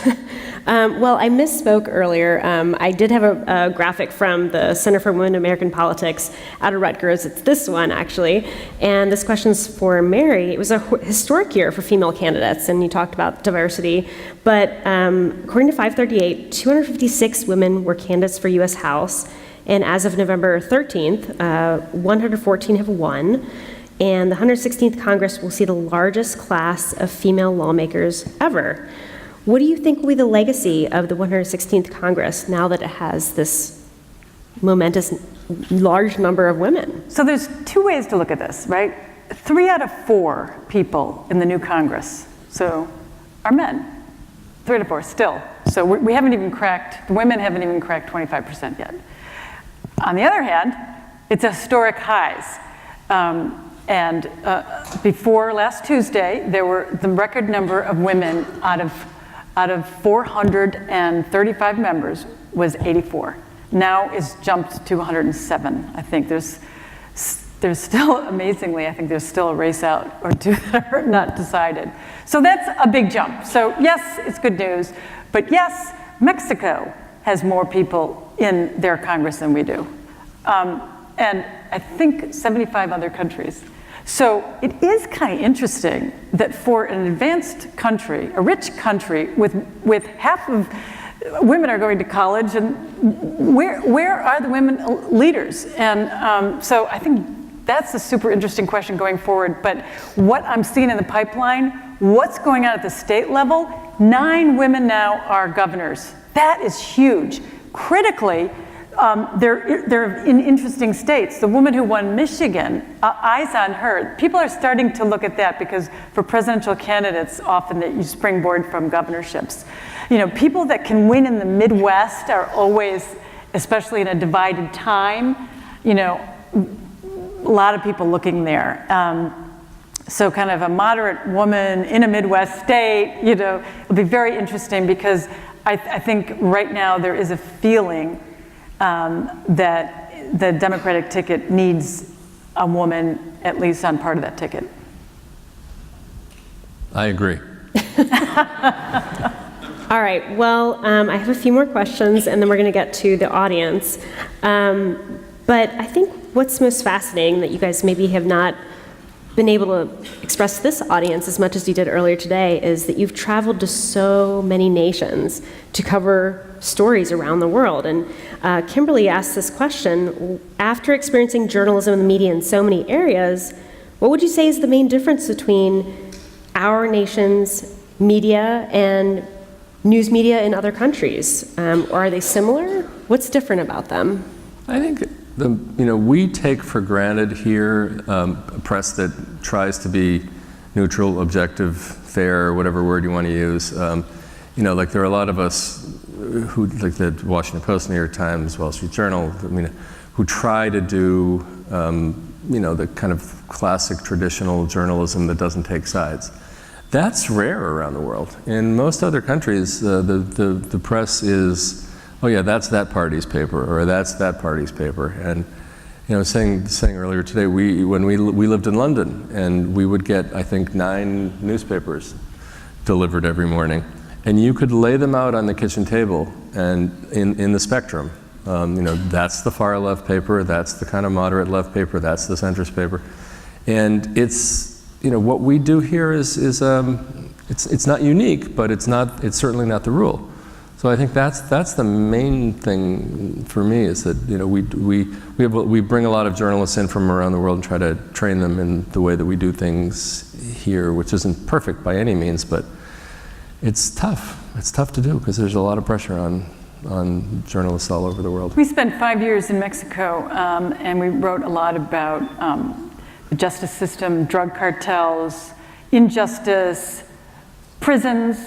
Well, I misspoke earlier. I did have a graphic from the Center for Women in American Politics out of Rutgers. It's this one, actually. And this question's for Mary. It was a historic year for female candidates, and you talked about diversity. But according to 538, 256 women were candidates for U.S. House. And as of November 13th, 114 have won. And the 116th Congress will see the largest class of female lawmakers ever. What do you think will be the legacy of the 116th Congress now that it has this momentous large number of women? So there's two ways to look at this, right? 3 out of 4 people in the new Congress, so are men. 3 out of 4 still. So we haven't even cracked, the women haven't even cracked 25% yet. On the other hand, it's historic highs. And before last Tuesday, there were the record number of women out of 435 members was 84. Now it's jumped to 107. I think there's still, amazingly, I think there's still a race out or two that are not decided. So that's a big jump. So yes, it's good news, but yes, Mexico has more people in their Congress than we do. And I think 75 other countries. So it is kind of interesting that for an advanced country, a rich country with half of women are going to college, and where are the women leaders? And so I think that's a super interesting question going forward. But what I'm seeing in the pipeline, what's going on at the state level, 9 women now are governors. That is huge. Critically, they're in interesting states. The woman who won Michigan, eyes on her. People are starting to look at that because for presidential candidates, often that you springboard from governorships. You know, people that can win in the Midwest are always, especially in a divided time, you know, a lot of people looking there. So kind of a moderate woman in a Midwest state, you know, it'll be very interesting because I think right now there is a feeling that the Democratic ticket needs a woman at least on part of that ticket. I agree. All right, well, I have a few more questions and then we're going to get to the audience. But I think what's most fascinating that you guys maybe have not been able to express to this audience as much as you did earlier today is that you've traveled to so many nations to cover stories around the world. And Kimberly asked this question, after experiencing journalism and the media in so many areas, what would you say is the main difference between our nation's media and news media in other countries? Or are they similar? What's different about them? I think we take for granted here a press that tries to be neutral, objective, fair, whatever word you want to use. Like there are a lot of us who, like the Washington Post, New York Times, Wall Street Journal, who try to do, the kind of classic traditional journalism that doesn't take sides. That's rare around the world. In most other countries, the press is, oh yeah, that's that party's paper, or that's that party's paper. And saying earlier today, when we lived in London, and we would get, I think, 9 newspapers delivered every morning, and you could lay them out on the kitchen table, and in the spectrum, that's the far left paper, that's the kind of moderate left paper, that's the centrist paper, and it's what we do here is it's not unique, but it's certainly not the rule. So I think that's the main thing for me is that we bring a lot of journalists in from around the world and try to train them in the way that we do things here, which isn't perfect by any means, but it's tough. It's tough to do because there's a lot of pressure on journalists all over the world. We spent 5 years in Mexico, and we wrote a lot about the justice system, drug cartels, injustice, prisons.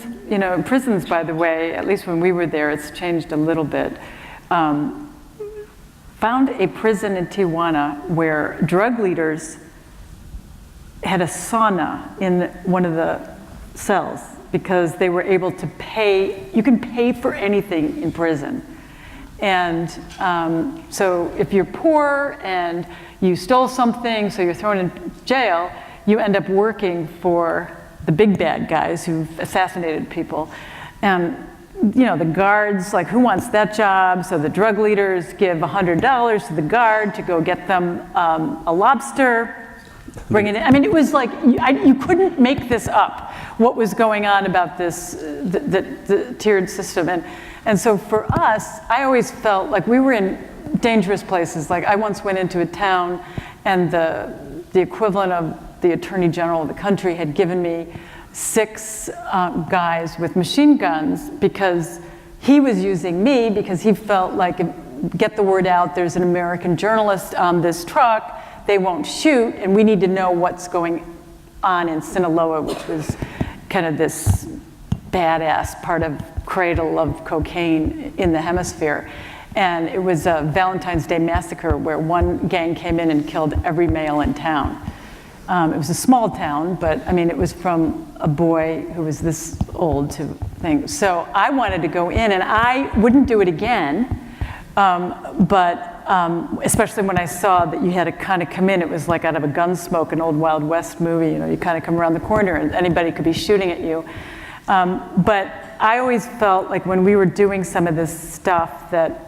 Prisons, by the way, at least when we were there, it's changed a little bit. Found a prison in Tijuana where drug leaders had a sauna in one of the cells because they were able to pay. You can pay for anything in prison. And so if you're poor and you stole something, so you're thrown in jail, you end up working for the big bad guys who've assassinated people. And the guards, like, who wants that job? So the drug leaders give $100 to the guard to go get them a lobster, bring it in. I mean, it was like, you couldn't make this up, what was going on about this, the tiered system. And so for us, I always felt like we were in dangerous places. Like, I once went into a town, and the equivalent of the Attorney General of the country had given me 6 guys with machine guns because he was using me because he felt like, get the word out, there's an American journalist on this truck, they won't shoot, and we need to know what's going on in Sinaloa, which was kind of this badass part of cradle of cocaine in the hemisphere. And it was a Valentine's Day massacre where one gang came in and killed every male in town. It was a small town, but I mean, it was from a boy who was this old to thing. So I wanted to go in, and I wouldn't do it again, especially when I saw that you had to kind of come in. It was like out of a Gunsmoke, an old Wild West movie. You kind of come around the corner, and anybody could be shooting at you. But I always felt like when we were doing some of this stuff that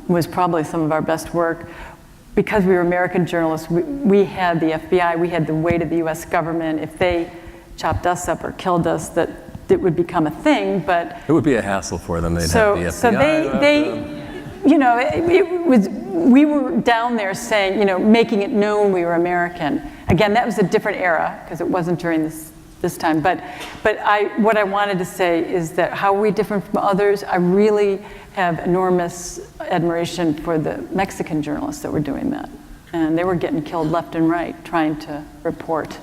was probably some of our best work, because we were American journalists, we had the FBI, we had the weight of the US government. If they chopped us up or killed us, that it would become a thing, but... It would be a hassle for them. They'd have the FBI. So we were down there saying, making it known we were American. Again, that was a different era, because it wasn't during this time. But what I wanted to say is that how are we different from others? I really have enormous admiration for the Mexican journalists that were doing that. And they were getting killed left and right trying to report.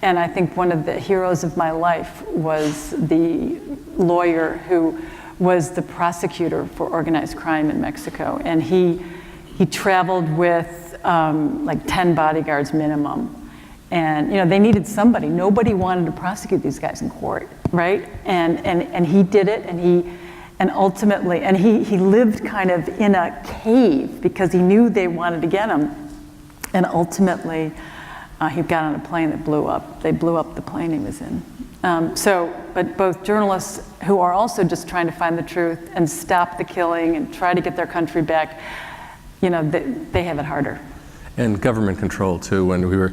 And I think one of the heroes of my life was the lawyer who was the prosecutor for organized crime in Mexico. And he traveled with like 10 bodyguards minimum. And they needed somebody. Nobody wanted to prosecute these guys in court, right? And he did it, and ultimately, he lived kind of in a cave because he knew they wanted to get him. And ultimately, he got on a plane that blew up. They blew up the plane he was in. But both journalists who are also just trying to find the truth and stop the killing and try to get their country back, they have it harder. And government control too. When we were,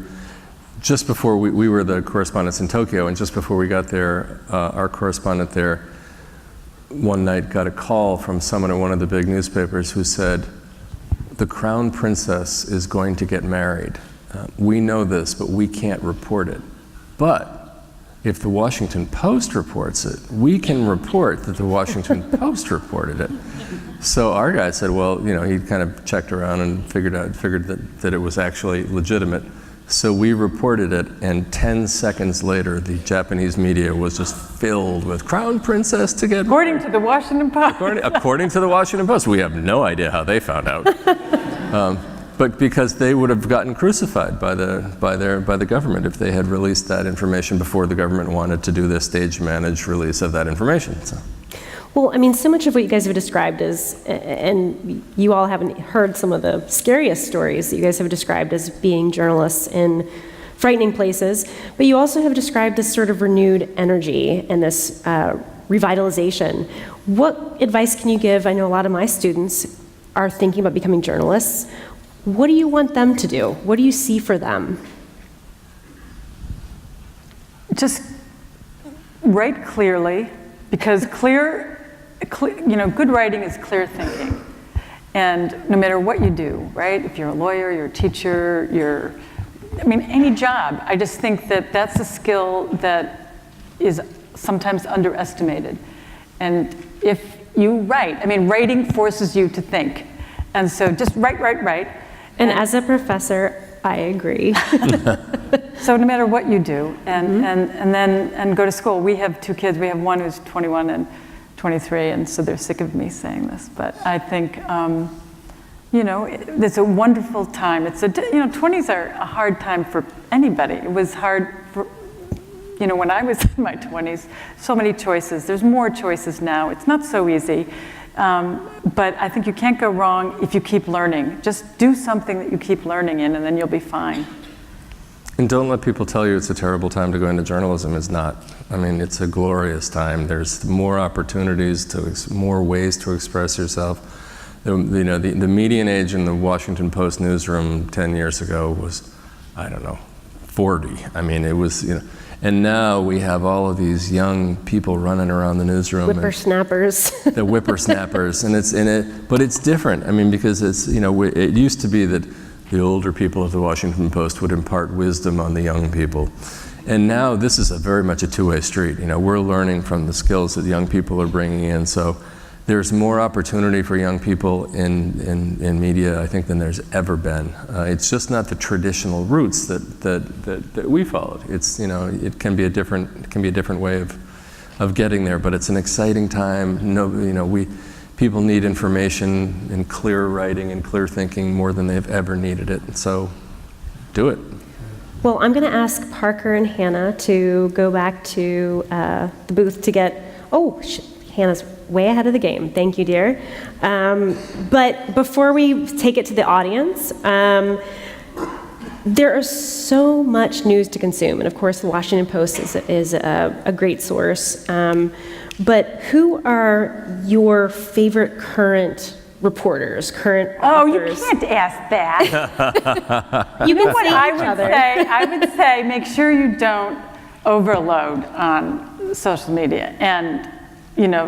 just before we were the correspondents in Tokyo, and just before we got there, our correspondent there one night got a call from someone at one of the big newspapers who said, the crown princess is going to get married. We know this, but we can't report it. But if the Washington Post reports it, we can report that the Washington Post reported it. So our guy said, well, he kind of checked around and figured that it was actually legitimate. So we reported it, and 10 seconds later, the Japanese media was just filled with crown princess to get married. According to the Washington Post. According to the Washington Post. We have no idea how they found out. But because they would have gotten crucified by the government if they had released that information before the government wanted to do the stage-managed release of that information. So. Well, I mean, so much of what you guys have described is, and you all haven't heard some of the scariest stories that you guys have described as being journalists in frightening places, but you also have described this sort of renewed energy and this revitalization. What advice can you give? I know a lot of my students are thinking about becoming journalists. What do you want them to do? What do you see for them? Just write clearly, because good writing is clear thinking. And no matter what you do, right? If you're a lawyer, you're a teacher, any job, I just think that that's a skill that is sometimes underestimated. And if you write, writing forces you to think. And so just write. And as a professor, I agree. So no matter what you do, and go to school. We have 2 kids. We have one who's 21 and 23, and so they're sick of me saying this. But I think, it's a wonderful time. 20s are a hard time for anybody. It was hard for, when I was in my 20s, so many choices. There's more choices now. It's not so easy. But I think you can't go wrong if you keep learning. Just do something that you keep learning in, and then you'll be fine. And don't let people tell you it's a terrible time to go into journalism. It's not. I mean, it's a glorious time. There's more opportunities, more ways to express yourself. The median age in the Washington Post newsroom 10 years ago was, I don't know, 40. I mean, it was, and now we have all of these young people running around the newsroom. Whippersnappers. The whippersnappers, but it's different. I mean, because it's, it used to be that the older people of the Washington Post would impart wisdom on the young people. And now this is very much a two-way street. We're learning from the skills that young people are bringing in. So there's more opportunity for young people in media, I think, than there's ever been. It's just not the traditional routes that we followed. It's, it can be a different way of getting there, but it's an exciting time. People need information and clear writing and clear thinking more than they've ever needed it. So do it. Well, I'm going to ask Parker and Hannah to go back to the booth to get, Hannah's way ahead of the game. Thank you, dear. But before we take it to the audience, there is so much news to consume. And of course, the Washington Post is a great source. But who are your favorite current reporters, current authors? Oh, you can't ask that. You can what say I each would other. say. I would say make sure you don't overload on social media, and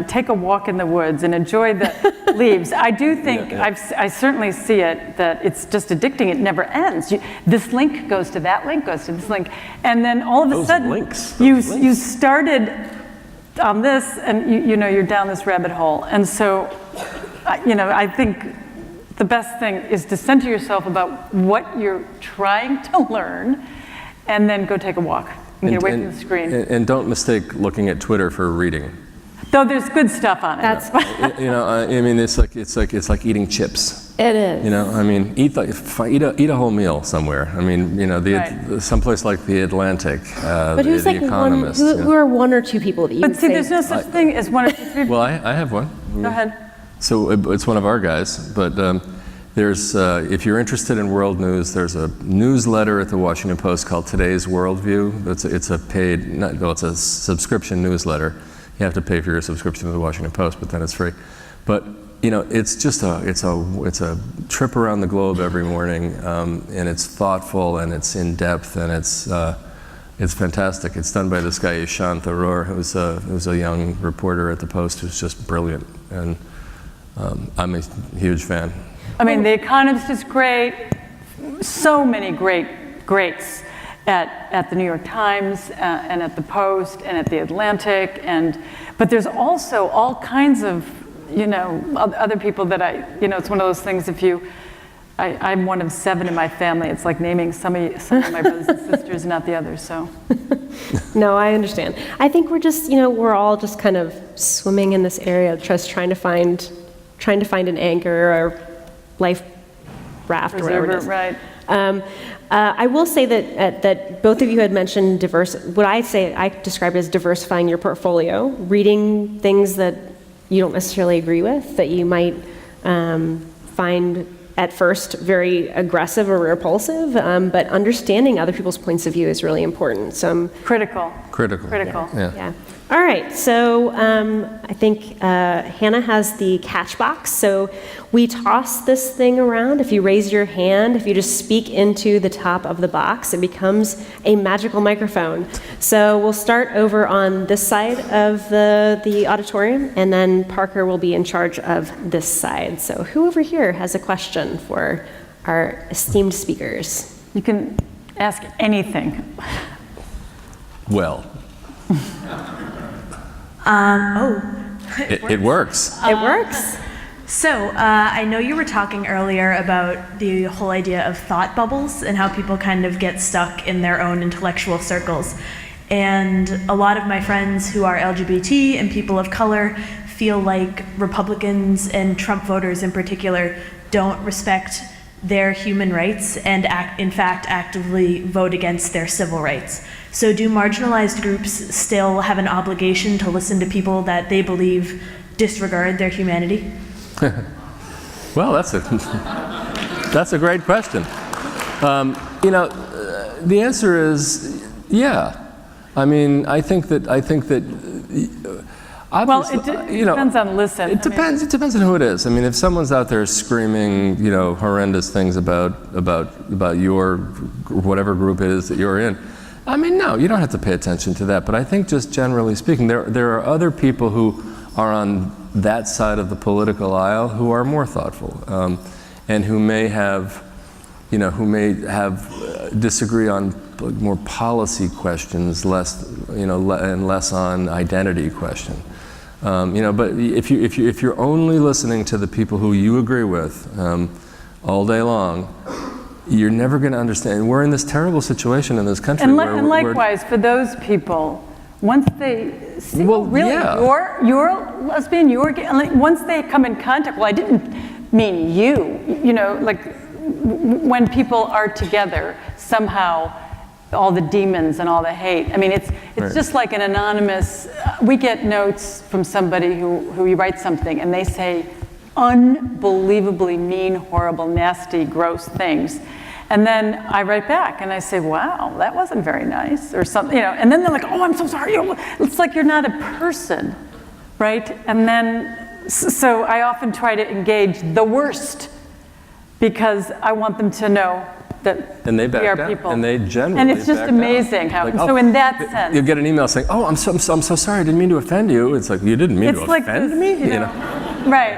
take a walk in the woods and enjoy the leaves. I do think I certainly see it that it's just addicting. It never ends. This link goes to that link, goes to this link, and then all of a sudden you started on this, and you're down this rabbit hole. And so, I think the best thing is to center yourself about what you're trying to learn, and then go take a walk and get away from the screen. And don't mistake looking at Twitter for reading. Though there's good stuff on it. I mean, it's like eating chips. It is. I mean, eat a whole meal somewhere. I mean, someplace like the Atlantic, but who's the Economist. Who are one or two people that you would say? But see, there's no such thing as one or two people. Well, I have one. Go ahead. So it's one of our guys, but there's, if you're interested in world news, there's a newsletter at the Washington Post called Today's Worldview. It's a paid, it's a subscription newsletter. You have to pay for your subscription to the Washington Post, but then it's free. But it's just it's a trip around the globe every morning, and it's thoughtful and it's in depth and it's fantastic. It's done by this guy Ishant Tharoor, who's a young reporter at the Post who's just brilliant, and I'm a huge fan. I mean, The Economist is great. So many greats at the New York Times and at the Post and at the Atlantic, but there's also all kinds of other people that it's one of those things. I'm one of 7 in my family. It's like naming some of my brothers and sisters, not the others. So. No, I understand. I think we're just we're all just kind of swimming in this area, just trying to find an anchor or life raft or whatever it is. Right. I will say that both of you had mentioned what I describe as diversifying your portfolio, reading things that you don't necessarily agree with, that you might find at first very aggressive or repulsive, but understanding other people's points of view is really important. So critical. Yeah. All right, so I think Hannah has the catch box. So we toss this thing around. If you raise your hand, if you just speak into the top of the box, it becomes a magical microphone. So we'll start over on this side of the auditorium, and then Parker will be in charge of this side. So who over here has a question for our esteemed speakers? You can ask anything. Well. It works. It works. So I know you were talking earlier about the whole idea of thought bubbles and how people kind of get stuck in their own intellectual circles. And a lot of my friends who are LGBT and people of color feel like Republicans and Trump voters in particular don't respect their human rights and in fact actively vote against their civil rights. So do marginalized groups still have an obligation to listen to people that they believe disregard their humanity? Well, that's a great question. The answer is yeah. I mean, I think that. Well, it depends on listen. It depends. It depends on who it is. I mean, if someone's out there screaming, horrendous things about your whatever group it is that you're in, I mean, no, you don't have to pay attention to that. But I think, just generally speaking, there are other people who are on that side of the political aisle who are more thoughtful, and who may have disagree on more policy questions, less, and less on identity question. But if you're only listening to the people who you agree with all day long, you're never going to understand. We're in this terrible situation in this country. And likewise, for those people, once they see, you're lesbian, you're gay, once they come in contact, well, I didn't mean you, when people are together, somehow all the demons and all the hate. I mean, it's right. Just like an anonymous, we get notes from somebody who you write something and they say unbelievably mean, horrible, nasty, gross things. And then I write back and I say, wow, that wasn't very nice, or something, and then they're like, oh, I'm so sorry. It's like you're not a person, right? And then, so I often try to engage the worst because I want them to know that we are people. And they generally and it's just amazing how, so in that sense. You get an email saying, oh, I'm so sorry, I didn't mean to offend you. It's like, you didn't mean to offend me? Right.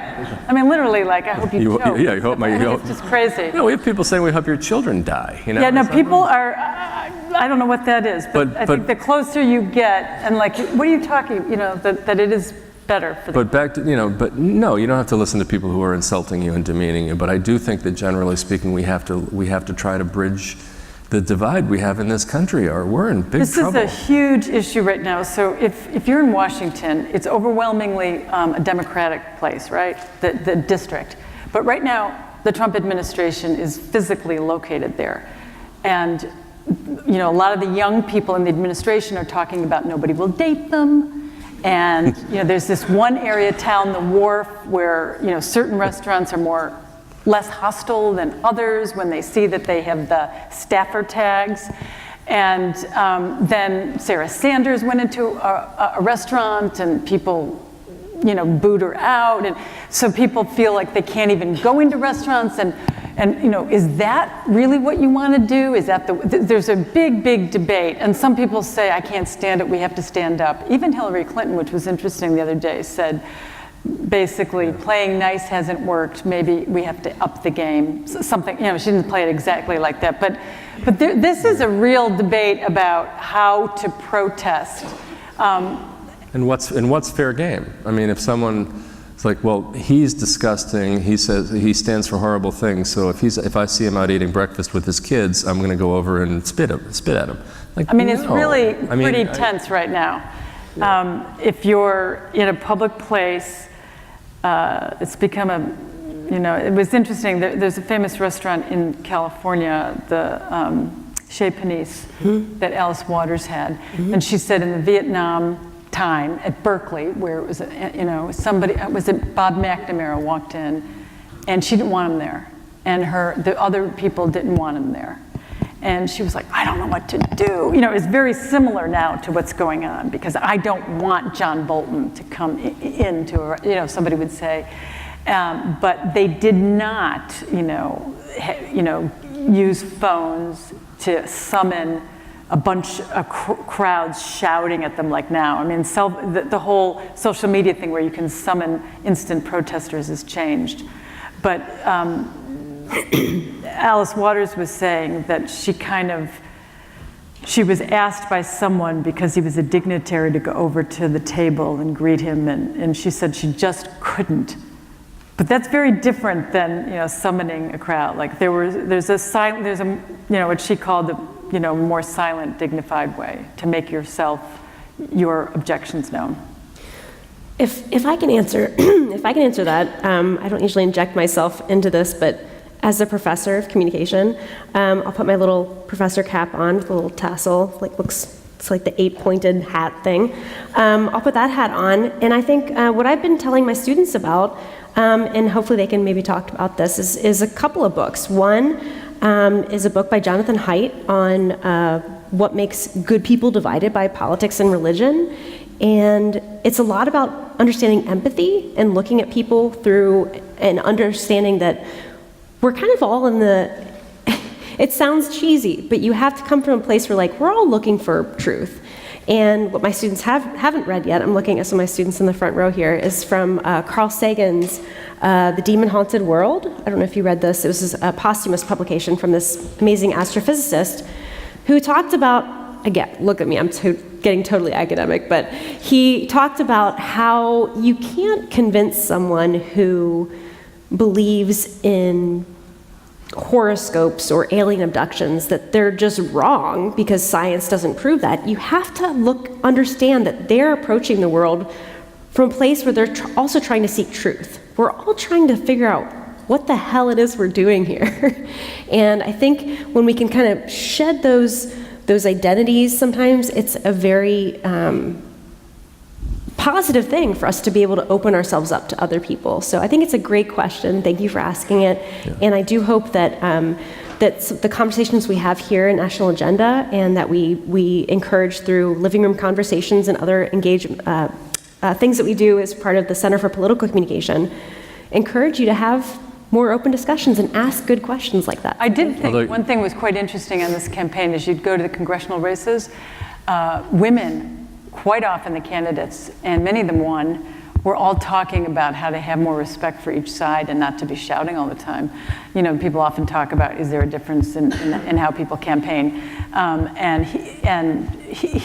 I mean, literally, I hope you choke. Yeah, you hope it's just crazy. We have people saying we hope your children die. Yeah, no, people are, I don't know what that is, but I think the closer you get, and what are you talking, that it is better for them. But back to, but no, you don't have to listen to people who are insulting you and demeaning you. But I do think that generally speaking, we have to try to bridge the divide we have in this country, or we're in big trouble. This is a huge issue right now. So if you're in Washington, it's overwhelmingly a Democratic place, right? The district. But right now, the Trump administration is physically located there. And a lot of the young people in the administration are talking about nobody will date them. And there's this one area town, the Wharf, where certain restaurants are less hostile than others when they see that they have the staffer tags. And then Sarah Sanders went into a restaurant and people booed her out, and so people feel like they can't even go into restaurants, and is that really what you want to do? Is that there's a big debate, and some people say, I can't stand it, we have to stand up. Even Hillary Clinton, which was interesting the other day, said basically playing nice hasn't worked, maybe we have to up the game. Something, she didn't play it exactly like that, but this is a real debate about how to protest. And what's fair game? I mean, if someone, it's like, well, he's disgusting. He says he stands for horrible things. So if I see him out eating breakfast with his kids, I'm going to go over and spit at him. It's really pretty tense right now. Yeah. If you're in a public place, it's become it was interesting. There's a famous restaurant in California, the Chez Panisse, that Alice Waters had, and she said in the Vietnam time at Berkeley, where it was, Bob McNamara walked in, and she didn't want him there, and the other people didn't want him there, and she was like, I don't know what to do. It's very similar now to what's going on, because I don't want John Bolton to come into, somebody would say, but they did not, use phones to summon a bunch of crowds shouting at them like now. I mean, the whole social media thing where you can summon instant protesters has changed. But Alice Waters was saying that she was asked by someone because he was a dignitary to go over to the table and greet him, and she said she just couldn't. But that's very different than summoning a crowd. Like there's a what she called the more silent, dignified way to make your objections known. If I can answer that, I don't usually inject myself into this, but as a professor of communication, I'll put my little professor cap on with a little tassel, it's like the 8-pointed hat thing. I'll put that hat on, and I think what I've been telling my students about, and hopefully they can maybe talk about this, is a couple of books. One is a book by Jonathan Haidt on what makes good people divided by politics and religion. And it's a lot about understanding empathy and looking at people through and understanding that we're kind of all in the, it sounds cheesy, but you have to come from a place where like, we're all looking for truth. And what my students haven't read yet, I'm looking at some of my students in the front row here, is from Carl Sagan's The Demon-Haunted World. I don't know if you read this. It was a posthumous publication from this amazing astrophysicist who talked about, again, look at me, I'm getting totally academic, but he talked about how you can't convince someone who believes in horoscopes or alien abductions that they're just wrong because science doesn't prove that. You have to understand that they're approaching the world from a place where they're also trying to seek truth. We're all trying to figure out what the hell it is we're doing here. And I think when we can kind of shed those identities, sometimes it's a very positive thing for us to be able to open ourselves up to other people. So I think it's a great question. Thank you for asking it. Yeah. And I do hope that that the conversations we have here in National Agenda and that we encourage through living room conversations and other engagement things that we do as part of the Center for Political Communication, encourage you to have more open discussions and ask good questions like that. I did think one thing was quite interesting on this campaign is you'd go to the congressional races, women, quite often the candidates, and many of them won, were all talking about how to have more respect for each side and not to be shouting all the time. You know, people often talk about, is there a difference in how people campaign?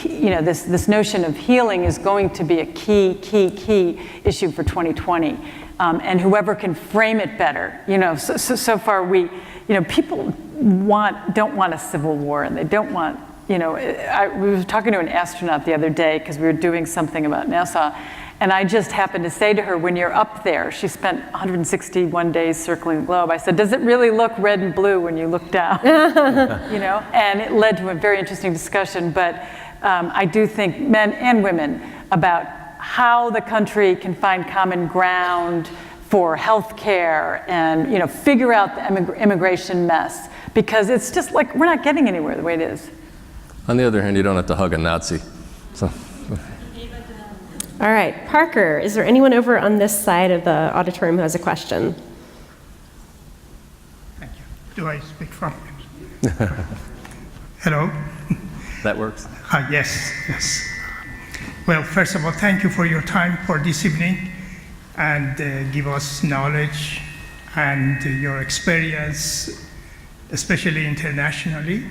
You know, this notion of healing is going to be a key issue for 2020. And whoever can frame it better, you know, so far we, you know, people don't want a civil war, and they don't want, you know, we were talking to an astronaut the other day because we were doing something about NASA, and I just happened to say to her, when you're up there, she spent 161 days circling the globe. I said, does it really look red and blue when you look down? You know, and it led to a very interesting discussion, but I do think men and women about how the country can find common ground for health care and, you know, figure out the immigration mess, because it's just like we're not getting anywhere the way it is. On the other hand, you don't have to hug a Nazi. So. All right, Parker, is there anyone over on this side of the auditorium who has a question? Thank you. Do I speak from? Hello? That works. Yes. Well, first of all, thank you for your time for this evening and give us knowledge and your experience, especially internationally.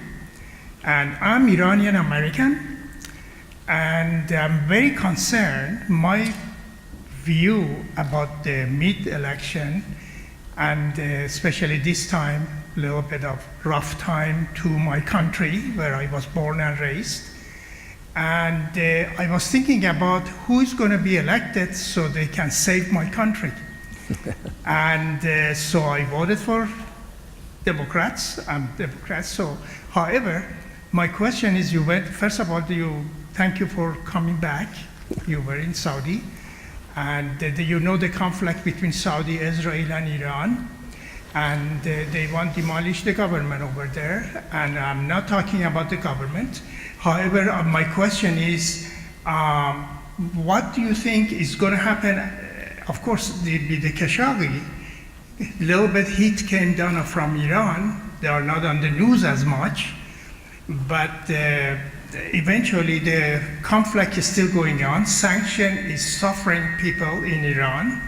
And I'm Iranian American, and I'm very concerned. My view about the mid-election, and especially this time, a little bit of rough time to my country where I was born and raised. And I was thinking about who is going to be elected so they can save my country. And so I voted for Democrats. I'm Democrat. So, however, my question is, first of all, thank you for coming back. You were in Saudi. And do you know the conflict between Saudi, Israel, and Iran? And they want to demolish the government over there. And I'm not talking about the government. However, my question is, what do you think is going to happen? Of course, the Khashoggi, a little bit heat came down from Iran. They are not on the news as much, but eventually the conflict is still going on. Sanction is suffering people in Iran,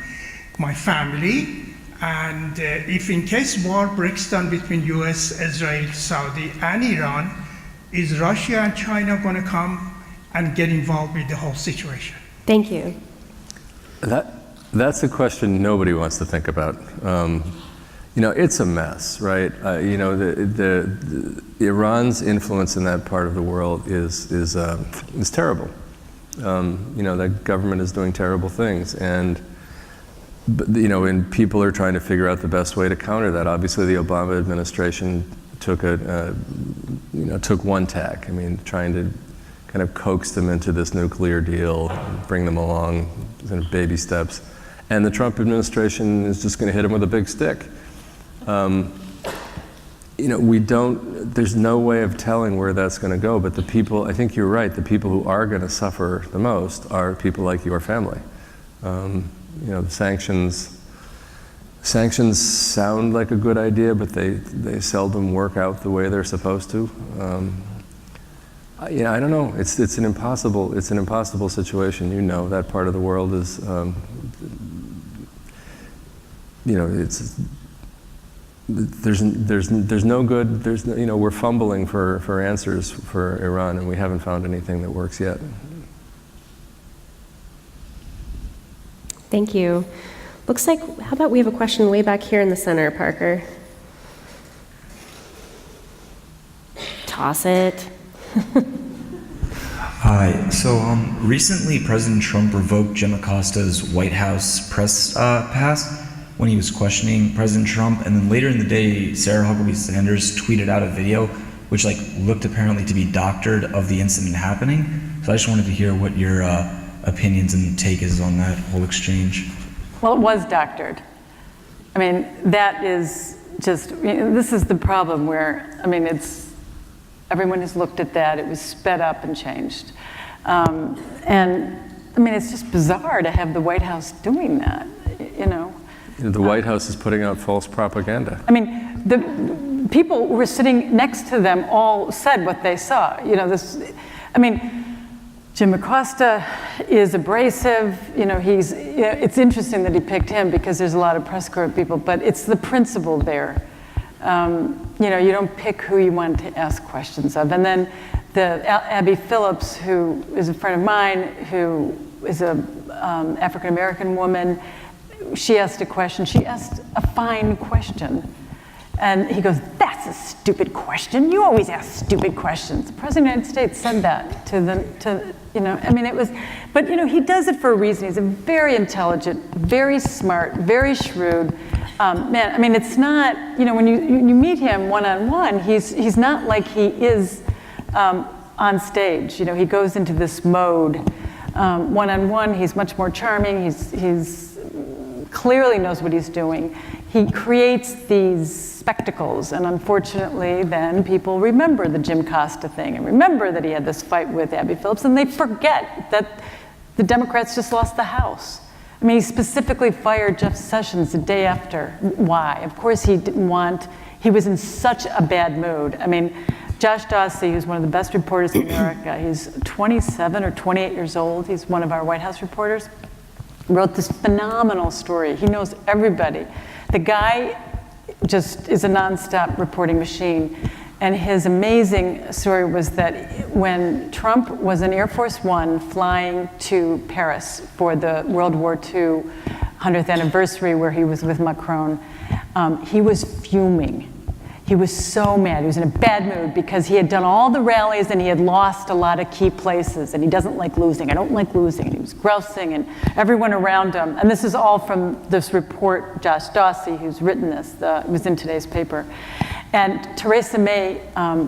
my family, and if in case war breaks down between US, Israel, Saudi, and Iran, is Russia and China going to come and get involved with the whole situation? Thank you. That's a question nobody wants to think about. You know, it's a mess, right? You know, the Iran's influence in that part of the world is terrible. You know, the government is doing terrible things, and you know, and people are trying to figure out the best way to counter that. Obviously, the Obama administration took one tack. I mean, trying to kind of coax them into this nuclear deal, bring them along in baby steps. And the Trump administration is just going to hit them with a big stick. there's no way of telling where that's going to go, but the people, I think you're right, the people who are going to suffer the most are people like your family. The sanctions sound like a good idea, but they seldom work out the way they're supposed to. I don't know. It's an impossible situation. That part of the world is, there's no good. We're fumbling for answers for Iran, and we haven't found anything that works yet. Thank you. Looks like, how about we have a question way back here in the center, Parker? Toss it. Hi. So recently, President Trump revoked Jim Acosta's White House press pass when he was questioning President Trump, and then later in the day, Sarah Huckabee Sanders tweeted out a video which looked apparently to be doctored of the incident happening. So I just wanted to hear what your opinions and take is on that whole exchange. Well, it was doctored. I mean, that is just, this is the problem where, everyone has looked at that, it was sped up and changed. It's just bizarre to have the White House doing that, The White House is putting out false propaganda. The people who were sitting next to them all said what they saw. Jim Acosta is abrasive. It's interesting that he picked him because there's a lot of press corps people, but it's the principle there. You don't pick who you want to ask questions of. And then Abby Phillips, who is a friend of mine, who is a African-American woman, she asked a question. She asked a fine question. And he goes, "That's a stupid question. You always ask stupid questions." The President of the United States said that but he does it for a reason. He's a very intelligent, very smart, very shrewd man. It's not, when you meet him one-on-one, he's not like he is on stage. He goes into this mode. One-on-one, he's much more charming. He's clearly knows what he's doing. He creates these spectacles, and unfortunately then people remember the Jim Costa thing and remember that he had this fight with Abby Phillips, and they forget that the Democrats just lost the House. He specifically fired Jeff Sessions the day after. Why? Of course he was in such a bad mood. Josh Dawsey, who's one of the best reporters in America, he's 27 or 28 years old, he's one of our White House reporters, wrote this phenomenal story. He knows everybody. The guy just is a nonstop reporting machine. And his amazing story was that when Trump was in Air Force One flying to Paris for the World War II 100th anniversary where he was with Macron, he was fuming. He was so mad. He was in a bad mood because he had done all the rallies and he had lost a lot of key places, and he doesn't like losing. I don't like losing. And he was grousing, and everyone around him. And this is all from this report, Josh Dawsey, who's written this. It was in today's paper. And Theresa May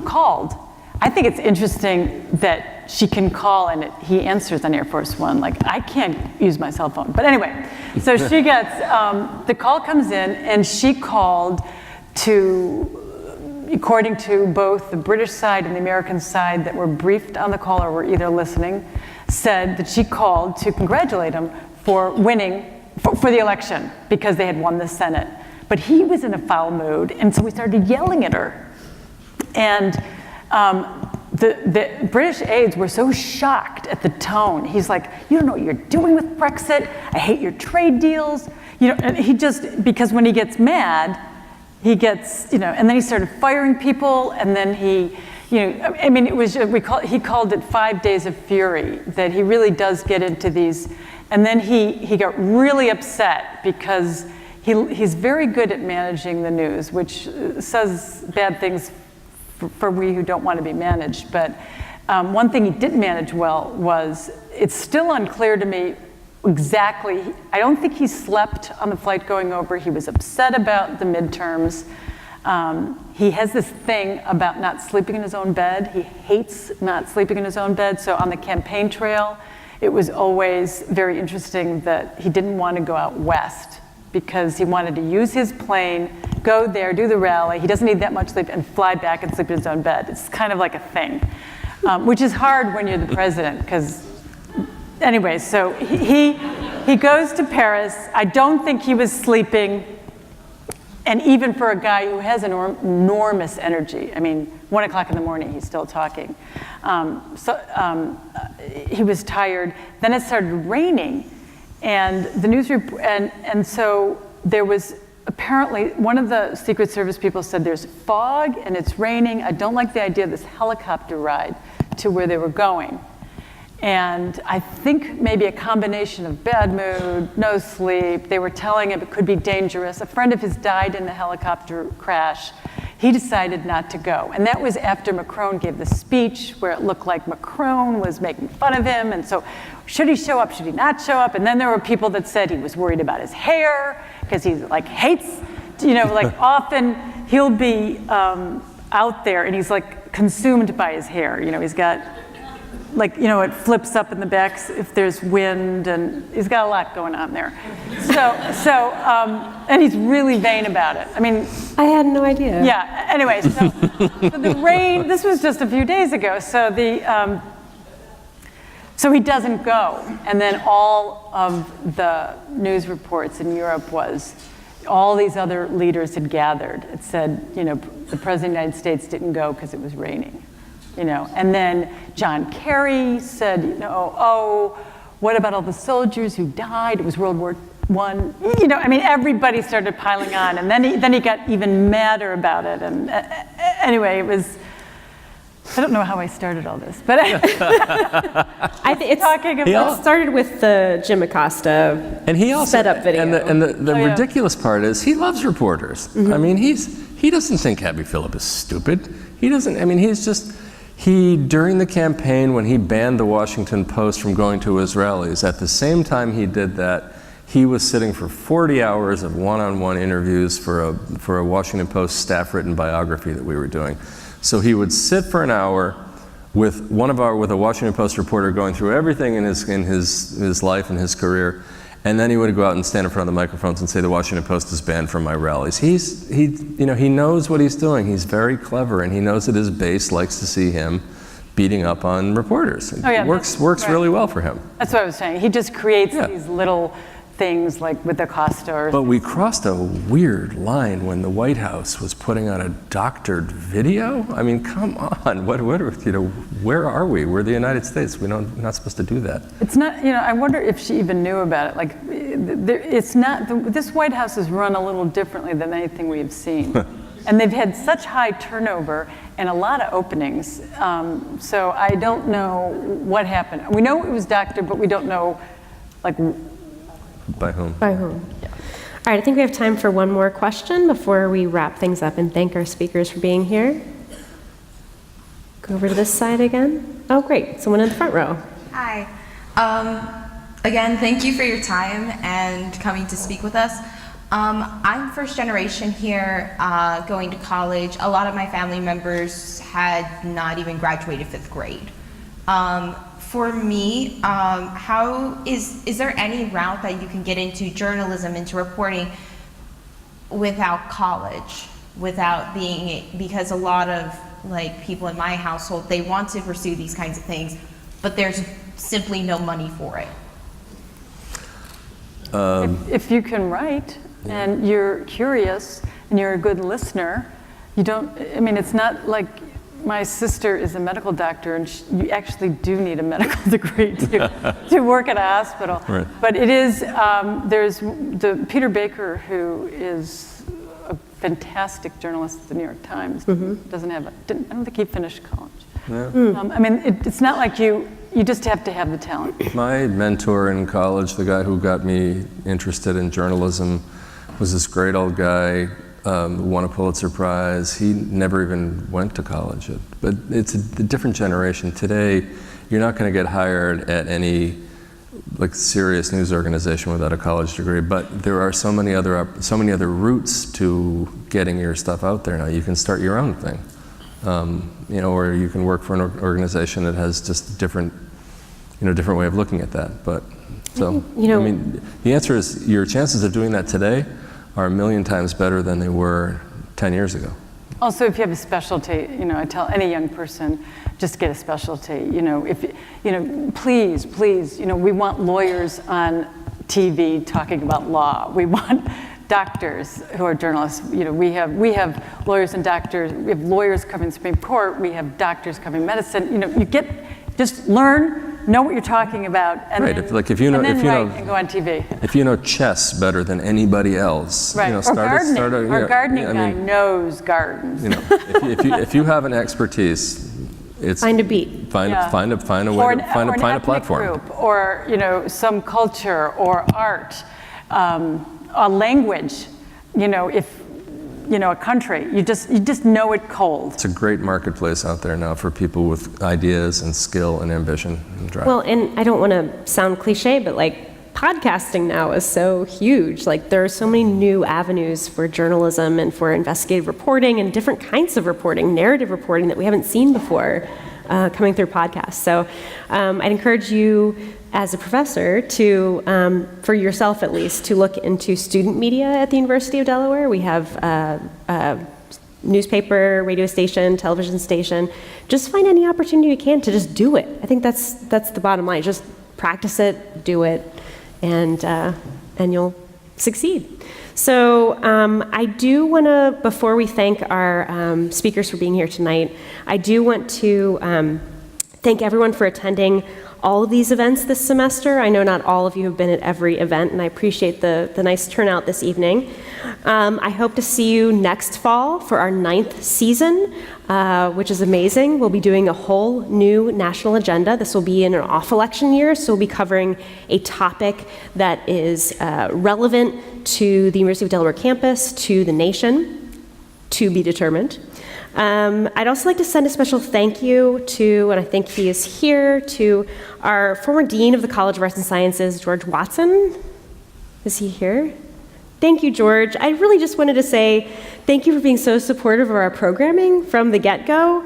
called. I think it's interesting that she can call and he answers on Air Force One. I can't use my cell phone. But anyway, so she gets, the call comes in, and she called to, according to both the British side and the American side that were briefed on the call or were either listening, said that she called to congratulate him for winning, for the election, because they had won the Senate. But he was in a foul mood, and so we started yelling at her. And the British aides were so shocked at the tone. He's like, "You don't know what you're doing with Brexit. I hate your trade deals." And he just, because when he gets mad, he gets, and then he started firing people, and then he, it was, he called it 5 days of fury, that he really does get into these. And then he got really upset because he's very good at managing the news, which says bad things for we who don't want to be managed. But one thing he didn't manage well was, it's still unclear to me exactly, I don't think he slept on the flight going over. He was upset about the midterms. He has this thing about not sleeping in his own bed. He hates not sleeping in his own bed. So on the campaign trail, it was always very interesting that he didn't want to go out west because he wanted to use his plane, go there, do the rally. He doesn't need that much sleep, and fly back and sleep in his own bed. It's kind of like a thing, which is hard when you're the president, because anyway, so he goes to Paris. I don't think he was sleeping. And even for a guy who has enormous energy, I mean, 1 o'clock in the morning, he's still talking. He was tired. Then it started raining, and the news report, and so there was apparently, one of the Secret Service people said there's fog and it's raining. I don't like the idea of this helicopter ride to where they were going. And I think maybe a combination of bad mood, no sleep. They were telling him it could be dangerous. A friend of his died in the helicopter crash. He decided not to go. And that was after Macron gave the speech where it looked like Macron was making fun of him. And so should he show up, should he not show up? And then there were people that said he was worried about his hair because he like hates, like often he'll be out there and he's like consumed by his hair. He's got it flips up in the back if there's wind, and he's got a lot going on there. And he's really vain about it. I mean, I had no idea. Yeah. Anyway, so the rain. This was just a few days ago. So so he doesn't go, and then all of the news reports in Europe was all these other leaders had gathered. It said, the president of the United States didn't go because it was raining. And then John Kerry said, oh, what about all the soldiers who died? It was World War I. Everybody started piling on, and then he got even madder about it. And anyway, it was. I don't know how I started all this, but I think it started with the Jim Acosta and he also setup video. And the ridiculous part is he loves reporters. Mm-hmm. I mean, he doesn't think Abby Phillip is stupid. He doesn't. I mean, during the campaign when he banned the Washington Post from going to his rallies, at the same time he did that, he was sitting for 40 hours of one-on-one interviews for a Washington Post staff-written biography that we were doing. So he would sit for an hour with a Washington Post reporter going through everything in his life and his career, and then he would go out and stand in front of the microphones and say the Washington Post is banned from my rallies. He knows what he's doing. He's very clever, and he knows that his base likes to see him beating up on reporters. It works right. Really well for him. That's what I was saying. He just creates these little things like with Acosta. But we crossed a weird line when the White House was putting on a doctored video. I mean, come on, where are we? We're the United States. We're not supposed to do that. It's not. I wonder if she even knew about it. It's not. This White House is run a little differently than anything we've seen, and they've had such high turnover and a lot of openings. So I don't know what happened. We know it was doctored, but we don't know, By whom? By whom? Yeah. All right, I think we have time for one more question before we wrap things up and thank our speakers for being here. Go over to this side again. Oh, great. Someone in the front row. Hi. Again, thank you for your time and coming to speak with us. I'm first generation here, going to college. A lot of my family members had not even graduated 5th grade. For me, is there any route that you can get into journalism, into reporting without college, because a lot of people in my household, they want to pursue these kinds of things, but there's simply no money for it. If you can write and you're curious and you're a good listener, it's not like my sister is a medical doctor, and you actually do need a medical degree to work at a hospital. Right. But it is, there's Peter Baker, who is a fantastic journalist at the New York Times, doesn't have, I don't think he finished college. Yeah. It's not like you just have to have the talent. My mentor in college, the guy who got me interested in journalism, was this great old guy, won a Pulitzer Prize. He never even went to college. But it's a different generation. Today, you're not going to get hired at any serious news organization without a college degree. But there are so many other routes to getting your stuff out there now. You can start your own thing, or you can work for an organization that has just a different way of looking at that. But So, You know, I mean, the answer is your chances of doing that today are 1,000,000 times better than they were 10 years ago. Also, if you have a specialty, you know, I tell any young person, just get a specialty. You know, if you know, please, you know, we want lawyers on TV talking about law. We want doctors who are journalists. You know, we have lawyers and doctors. We have lawyers covering the Supreme Court. We have doctors covering medicine. You know, just learn, know what you're talking about, and right. then, If you know, and go on TV. If you know chess better than anybody else, right? You know, Our gardening guy knows gardens. You know, if you have an expertise, it's find a beat. Find a way to find a platform. Group, or you know, some culture or art, a language. You know, if you know a country, you just know it cold. It's a great marketplace out there now for people with ideas and skill and ambition and drive. Well, and I don't want to sound cliche, but like podcasting now is so huge. Like there are so many new avenues for journalism and for investigative reporting and different kinds of reporting, narrative reporting that we haven't seen before coming through podcasts. So I'd encourage you as a professor to, for yourself at least, to look into student media at the University of Delaware. We have a newspaper, radio station, television station. Just find any opportunity you can to just do it. I think that's the bottom line. Just practice it, do it, and you'll succeed. So I do want to, before we thank our speakers for being here tonight, I do want to thank everyone for attending all of these events this semester. I know not all of you have been at every event, and I appreciate the nice turnout this evening. I hope to see you next fall for our 9th season, which is amazing. We'll be doing a whole new national agenda. This will be in an off-election year, so we'll be covering a topic that is relevant to the University of Delaware campus, to the nation, to be determined. I'd also like to send a special thank you to, and I think he is here, to our former Dean of the College of Arts and Sciences, George Watson. Is he here? Thank you, George. I really just wanted to say thank you for being so supportive of our programming from the get-go.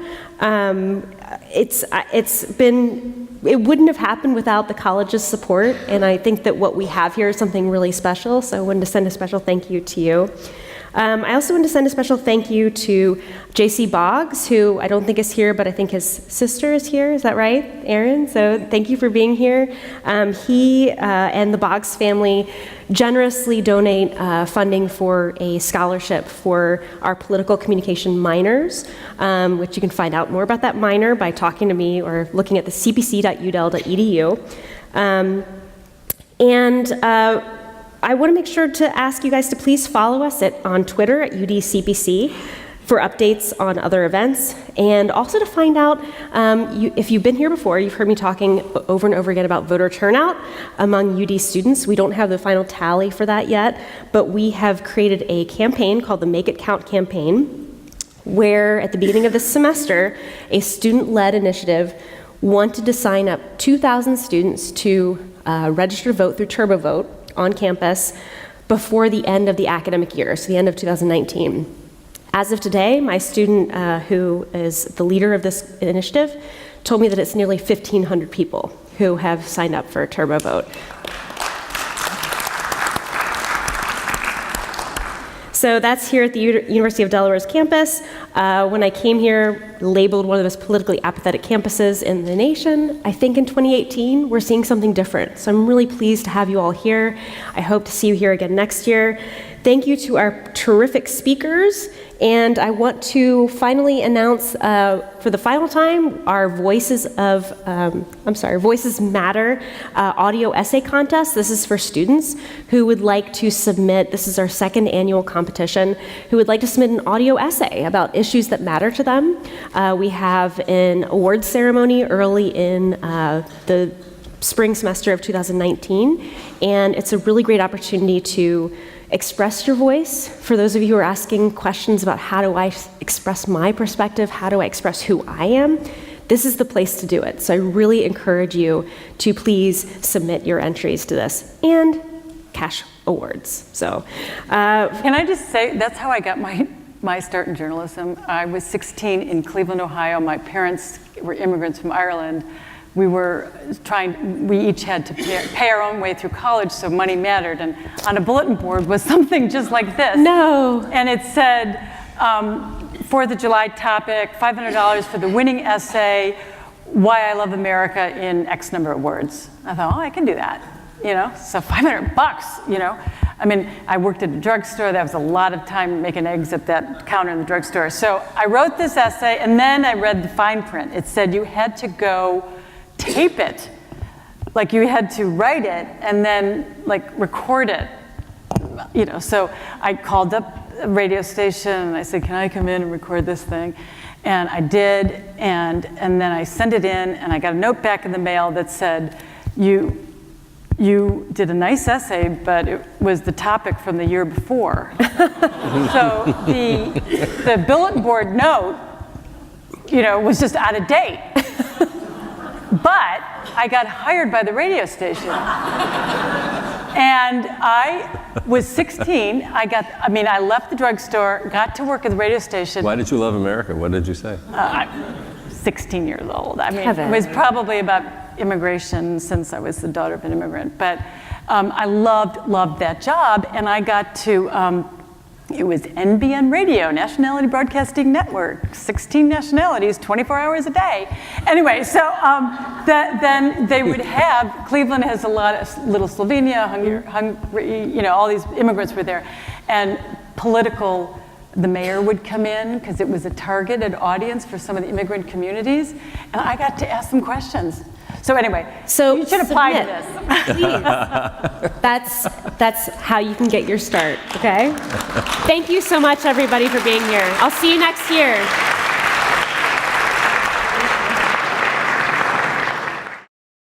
It wouldn't have happened without the college's support, and I think that what we have here is something really special, so I wanted to send a special thank you to you. I also want to send a special thank you to J.C. Boggs, who I don't think is here, but I think his sister is here. Is that right, Aaron? So thank you for being here. He and the Boggs family generously donate funding for a scholarship for our political communication minors, which you can find out more about that minor by talking to me or looking at the cpc.udel.edu. I want to make sure to ask you guys to please follow us on Twitter at UDCPC for updates on other events, and also to find out if you've been here before. You've heard me talking over and over again about voter turnout among UD students. We don't have the final tally for that yet, but we have created a campaign called the Make It Count campaign, where at the beginning of this semester, a student-led initiative wanted to sign up 2,000 students to register to vote through TurboVote on campus before the end of the academic year, so the end of 2019. As of today, my student, who is the leader of this initiative, told me that it's nearly 1,500 people who have signed up for TurboVote. So that's here at the University of Delaware's campus. When I came here, labeled one of the most politically apathetic campuses in the nation, I think in 2018, we're seeing something different. So I'm really pleased to have you all here. I hope to see you here again next year. Thank you to our terrific speakers. And I want to finally announce, for the final time, our Voices Matter audio essay contest. This is for students who would like to submit, this is our 2nd annual competition, who would like to submit an audio essay about issues that matter to them. We have an awards ceremony early in the spring semester of 2019, and it's a really great opportunity to express your voice. For those of you who are asking questions about how do I express my perspective, how do I express who I am, this is the place to do it. So I really encourage you to please submit your entries to this, and cash awards. So can I just say, that's how I got my start in journalism. I was 16 in Cleveland, Ohio. My parents were immigrants from Ireland. we each had to pay our own way through college, so money mattered. And on a bulletin board was something just like this. No. And it said, 4th of July topic, $500 for the winning essay, why I love America in X number of words. I thought, oh, I can do that, so $500, I mean, I worked at a drugstore. That was a lot of time making eggs at that counter in the drugstore. So I wrote this essay, and then I read the fine print. It said you had to go tape it. Like you had to write it and then record it. So I called up a radio station and I said, can I come in and record this thing? And I did, and then I sent it in, and I got a note back in the mail that said, you did a nice essay, but it was the topic from the year before. So the bulletin board note, was just out of date. But I got hired by the radio station. And I was 16. I left the drugstore, got to work at the radio station. Why did you love America? What did you say? I'm 16 years old. It was probably about immigration, since I was the daughter of an immigrant. But I loved that job, and I got to, it was NBN Radio, Nationality Broadcasting Network, 16 nationalities, 24 hours a day. Anyway, so then they would have, Cleveland has a lot of little Slovenia, Hungary, all these immigrants were there. And the mayor would come in because it was a targeted audience for some of the immigrant communities. And I got to ask them questions. So anyway, you should apply to this. Please. That's how you can get your start, okay? Thank you so much, everybody, for being here. I'll see you next year.